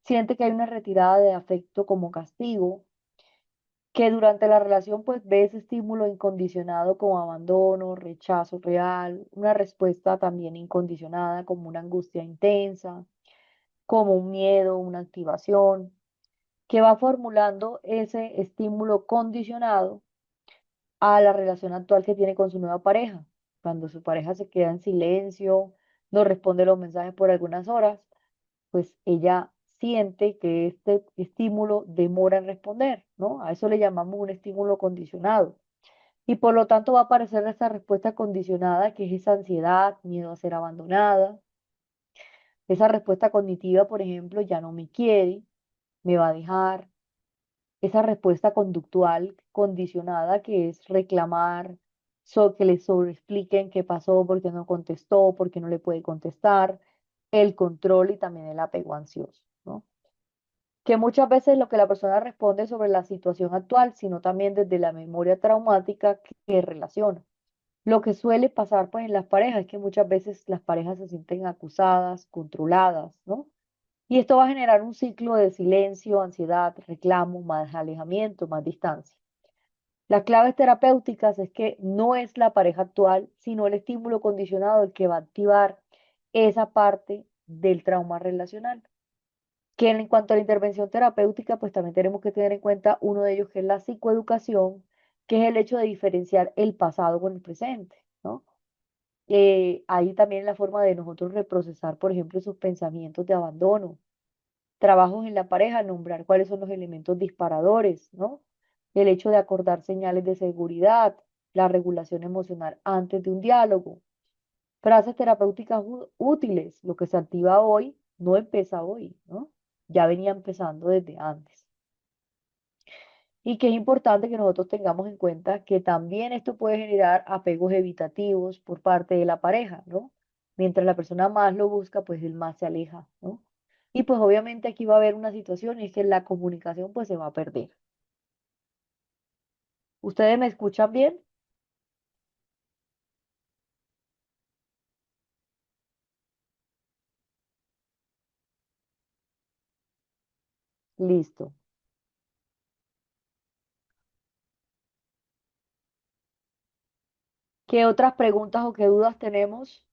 siente que hay una retirada de afecto como castigo, que durante la relación pues ve ese estímulo incondicionado como abandono, rechazo real, una respuesta también incondicionada como una angustia intensa, como un miedo, una activación, que va formulando ese estímulo condicionado a la relación actual que tiene con su nueva pareja. Cuando su pareja se queda en silencio, no responde los mensajes por algunas horas, pues ella siente que este estímulo demora en responder, ¿no? A eso le llamamos un estímulo condicionado. Y por lo tanto va a aparecer esa respuesta condicionada, que es esa ansiedad, miedo a ser abandonada. Esa respuesta cognitiva, por ejemplo, ya no me quiere, me va a dejar. Esa respuesta conductual condicionada que es reclamar, que le sobreexpliquen qué pasó, por qué no contestó, por qué no le puede contestar, el control y también el apego ansioso, ¿no? Que muchas veces lo que la persona responde sobre la situación actual, sino también desde la memoria traumática que relaciona. Lo que suele pasar pues en las parejas es que muchas veces las parejas se sienten acusadas, controladas, ¿no? Y esto va a generar un ciclo de silencio, ansiedad, reclamo, más alejamiento, más distancia. Las claves terapéuticas es que no es la pareja actual, sino el estímulo condicionado el que va a activar esa parte del trauma relacional. Que en cuanto a la intervención terapéutica, pues también tenemos que tener en cuenta uno de ellos que es la psicoeducación, que es el hecho de diferenciar el pasado con el presente, ¿no? Ahí también la forma de nosotros reprocesar, por ejemplo, esos pensamientos de abandono. Trabajos en la pareja, nombrar cuáles son los elementos disparadores, ¿no? El hecho de acordar señales de seguridad, la regulación emocional antes de un diálogo. Frases terapéuticas útiles, lo que se activa hoy no empieza hoy, ¿no? Ya venía empezando desde antes. Y que es importante que nosotros tengamos en cuenta que también esto puede generar apegos evitativos por parte de la pareja, ¿no? Mientras la persona más lo busca, pues él más se aleja, ¿no? Y pues obviamente aquí va a haber una situación y es que la comunicación pues se va a perder. ¿Ustedes me escuchan bien? Listo. ¿Qué otras preguntas o qué dudas tenemos?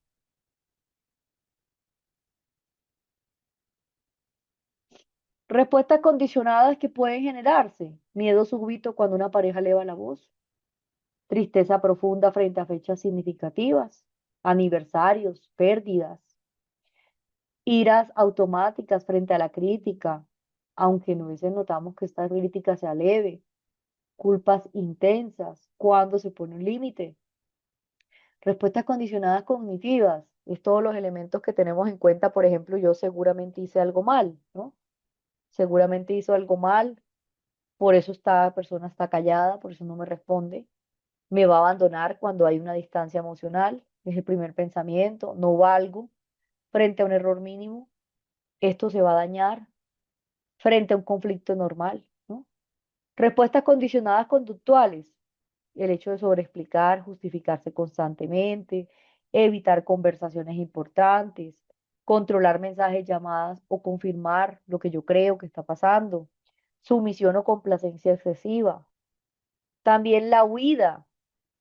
Respuestas condicionadas que pueden generarse. Miedo súbito cuando una pareja eleva la voz. Tristeza profunda frente a fechas significativas, aniversarios, pérdidas. Iras automáticas frente a la crítica, aunque no veces notamos que esta crítica sea leve. Culpas intensas cuando se pone un límite. Respuestas condicionadas cognitivas. Es todos los elementos que tenemos en cuenta. Por ejemplo, yo seguramente hice algo mal, ¿no? Seguramente hizo algo mal, por eso esta persona está callada, por eso no me responde. Me va a abandonar cuando hay una distancia emocional, es el primer pensamiento. No valgo frente a un error mínimo, esto se va a dañar frente a un conflicto normal, ¿no? Respuestas condicionadas conductuales, el hecho de sobreexplicar, justificarse constantemente, evitar conversaciones importantes, controlar mensajes, llamadas o confirmar lo que yo creo que está pasando, sumisión o complacencia excesiva, también la huida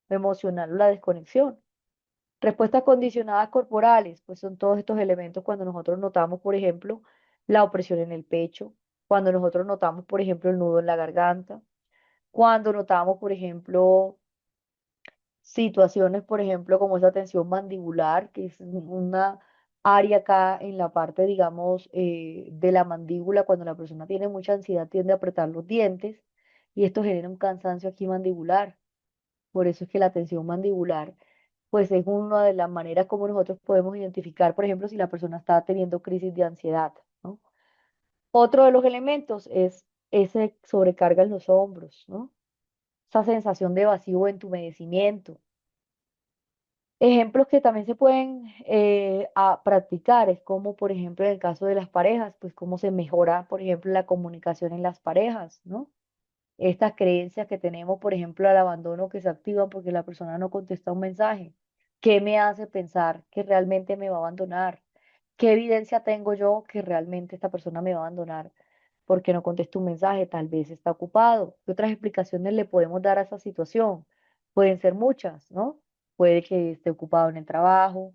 emocional o la desconexión. Respuestas condicionadas corporales, pues son todos estos elementos cuando nosotros notamos, por ejemplo, la opresión en el pecho, cuando nosotros notamos, por ejemplo, el nudo en la garganta, cuando notamos, por ejemplo, situaciones, por ejemplo, como esa tensión mandibular, que es una área acá en la parte, digamos, de la mandíbula, cuando la persona tiene mucha ansiedad tiende a apretar los dientes y esto genera un cansancio aquí mandibular. Por eso es que la tensión mandibular, pues es una de las maneras como nosotros podemos identificar, por ejemplo, si la persona está teniendo crisis de ansiedad, ¿no? Otro de los elementos es ese sobrecarga en los hombros, ¿no? Esa sensación de vacío o entumecimiento. Ejemplos que también se pueden practicar es como, por ejemplo, en el caso de las parejas, pues cómo se mejora, por ejemplo, la comunicación en las parejas, ¿no? Estas creencias que tenemos, por ejemplo, al abandono que se activan porque la persona no contesta un mensaje. ¿Qué me hace pensar que realmente me va a abandonar? ¿Qué evidencia tengo yo que realmente esta persona me va a abandonar porque no contesta un mensaje? Tal vez está ocupado. ¿Qué otras explicaciones le podemos dar a esa situación? Pueden ser muchas, ¿no? Puede que esté ocupado en el trabajo,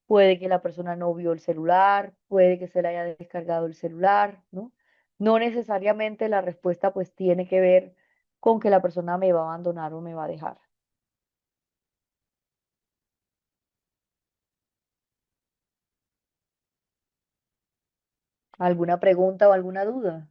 puede que la persona no vio el celular, puede que se le haya descargado el celular, ¿no? No necesariamente la respuesta pues tiene que ver con que la persona me va a abandonar o me va a dejar. ¿Alguna pregunta o alguna duda?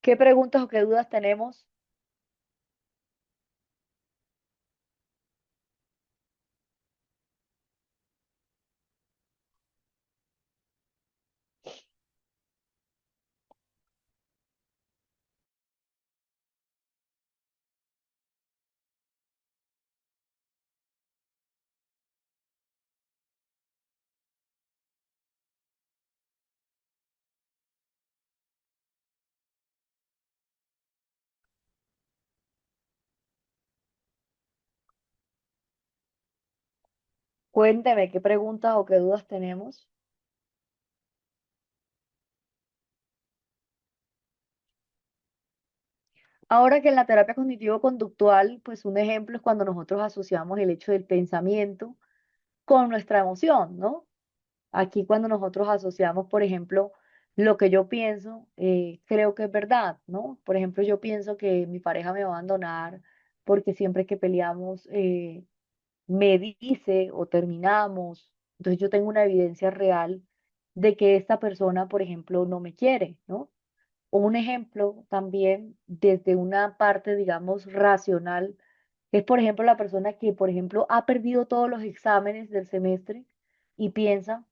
¿Qué preguntas o qué dudas tenemos? Cuénteme qué preguntas o qué dudas tenemos. Ahora que en la terapia cognitivo-conductual, pues un ejemplo es cuando nosotros asociamos el hecho del pensamiento con nuestra emoción, ¿no? Aquí cuando nosotros asociamos, por ejemplo, lo que yo pienso, creo que es verdad, ¿no? Por ejemplo, yo pienso que mi pareja me va a abandonar porque siempre que peleamos me dice o terminamos. Entonces yo tengo una evidencia real de que esta persona, por ejemplo, no me quiere, ¿no? O un ejemplo también desde una parte, digamos, racional, es, por ejemplo, la persona que, por ejemplo, ha perdido todos los exámenes del semestre y piensa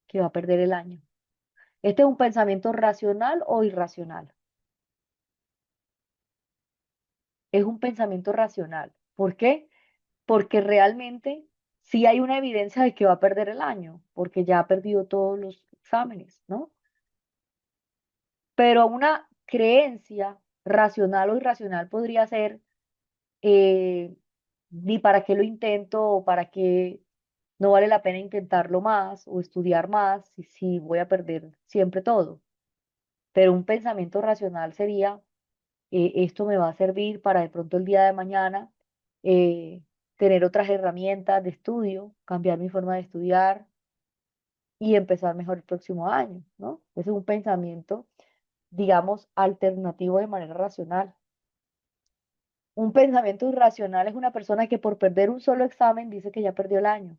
que va a perder el año. ¿Este es un pensamiento racional o irracional? Es un pensamiento racional. ¿Por qué? Porque realmente sí hay una evidencia de que va a perder el año, porque ya ha perdido todos los exámenes, ¿no? Pero una creencia racional o irracional podría ser, eh, ni para qué lo intento o para qué no vale la pena intentarlo más o estudiar más si voy a perder siempre todo. Pero un pensamiento racional sería, esto me va a servir para de pronto el día de mañana eh, tener otras herramientas de estudio, cambiar mi forma de estudiar y empezar mejor el próximo año, ¿no? Ese es un pensamiento, digamos, alternativo de manera racional. Un pensamiento irracional es una persona que por perder un solo examen dice que ya perdió el año.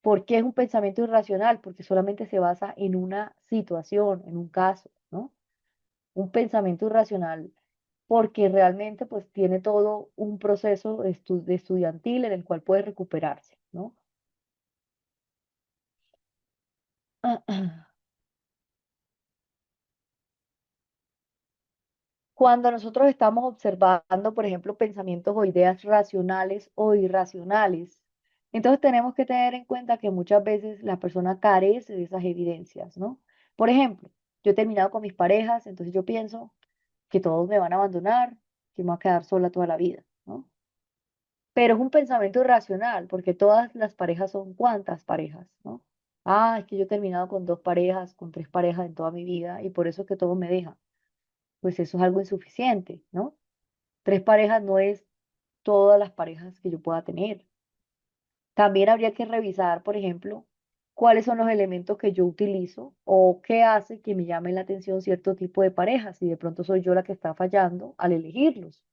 ¿Por qué es un pensamiento irracional? Porque solamente se basa en una situación, en un caso, ¿no? Un pensamiento irracional porque realmente pues tiene todo un proceso de estudiantil en el cual puede recuperarse, ¿no? Cuando nosotros estamos observando, por ejemplo, pensamientos o ideas racionales o irracionales, entonces tenemos que tener en cuenta que muchas veces la persona carece de esas evidencias, ¿no? Por ejemplo, yo he terminado con mis parejas, entonces yo pienso que todos me van a abandonar, que me voy a quedar sola toda la vida, ¿no? Pero es un pensamiento irracional, porque todas las parejas son cuántas parejas, ¿no? Ah, es que yo he terminado con dos parejas, con tres parejas en toda mi vida, y por eso es que todo me deja. Pues eso es algo insuficiente, ¿no? Tres parejas no es todas las parejas que yo pueda tener. También habría que revisar, por ejemplo, cuáles son los elementos que yo utilizo o qué hace que me llame la atención cierto tipo de parejas, y de pronto soy yo la que está fallando al elegirlos.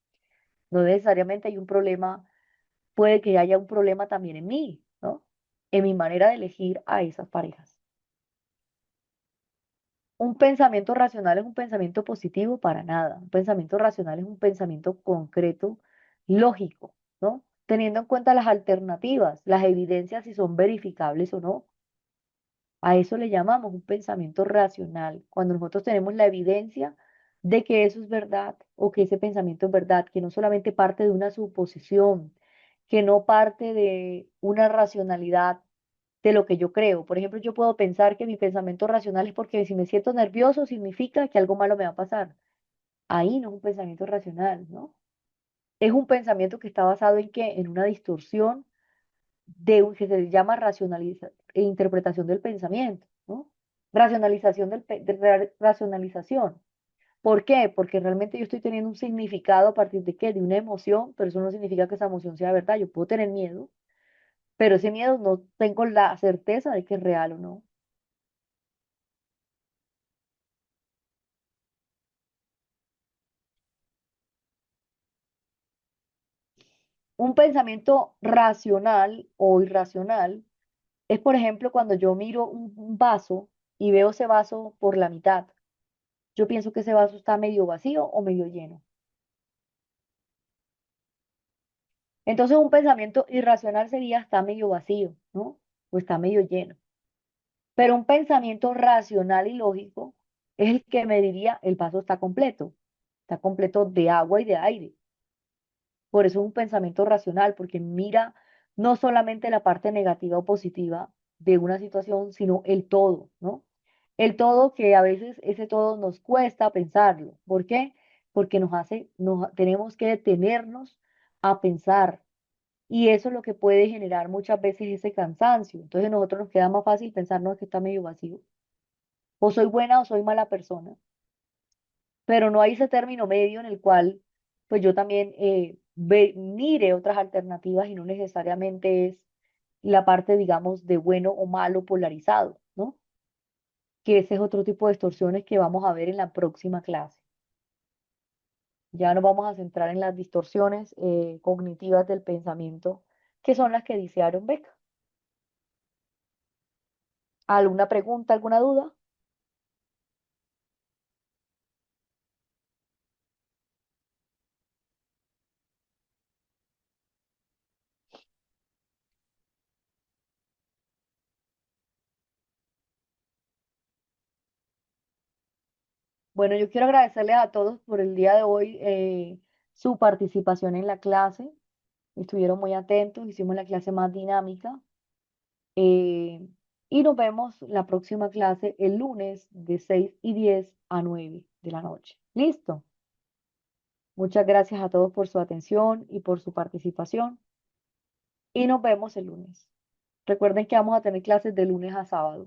No necesariamente hay un problema, puede que haya un problema también en mí, ¿no? En mi manera de elegir a esas parejas. Un pensamiento racional es un pensamiento positivo para nada. Un pensamiento racional es un pensamiento concreto, lógico, ¿no? Teniendo en cuenta las alternativas, las evidencias si son verificables o no. A eso le llamamos un pensamiento racional, cuando nosotros tenemos la evidencia de que eso es verdad o que ese pensamiento es verdad, que no solamente parte de una suposición, que no parte de una racionalidad de lo que yo creo. Por ejemplo, yo puedo pensar que mi pensamiento racional es porque si me siento nervioso significa que algo malo me va a pasar. Ahí no es un pensamiento racional, ¿no? Es un pensamiento que está basado en qué? En una distorsión de un, que se llama interpretación del pensamiento, ¿no? Racionalización racionalización. ¿Por qué? Porque realmente yo estoy teniendo un significado a partir de qué? De una emoción, pero eso no significa que esa emoción sea verdad. Yo puedo tener miedo, pero ese miedo no tengo la certeza de que es real o no. Un pensamiento racional o irracional es, por ejemplo, cuando yo miro un vaso y veo ese vaso por la mitad. Yo pienso que ese vaso está medio vacío o medio lleno. Entonces, un pensamiento irracional sería está medio vacío, ¿no? O está medio lleno. Pero un pensamiento racional y lógico es el que me diría el vaso está completo de agua y de aire. Por eso es un pensamiento racional, porque mira no solamente la parte negativa o positiva de una situación, sino el todo, ¿no? El todo que a veces ese todo nos cuesta pensarlo. ¿Por qué? Porque tenemos que detenernos a pensar. Y eso es lo que puede generar muchas veces ese cansancio. Entonces a nosotros nos queda más fácil pensar, no, es que está medio vacío. O soy buena o soy mala persona. Pero no hay ese término medio en el cual pues yo también mire otras alternativas y no necesariamente es la parte, digamos, de bueno o malo polarizado, ¿no? Que ese es otro tipo de distorsiones que vamos a ver en la próxima clase. Ya nos vamos a centrar en las distorsiones cognitivas del pensamiento, que son las que dice Aaron Beck. ¿Alguna pregunta, alguna duda? Bueno, yo quiero agradecerles a todos por el día de hoy su participación en la clase. Estuvieron muy atentos, hicimos la clase más dinámica eh, y nos vemos la próxima clase el lunes de 6:10 a 9 de la noche. ¿Listo? Muchas gracias a todos por su atención y por su participación y nos vemos el lunes. Recuerden que vamos a tener clases de lunes a sábado.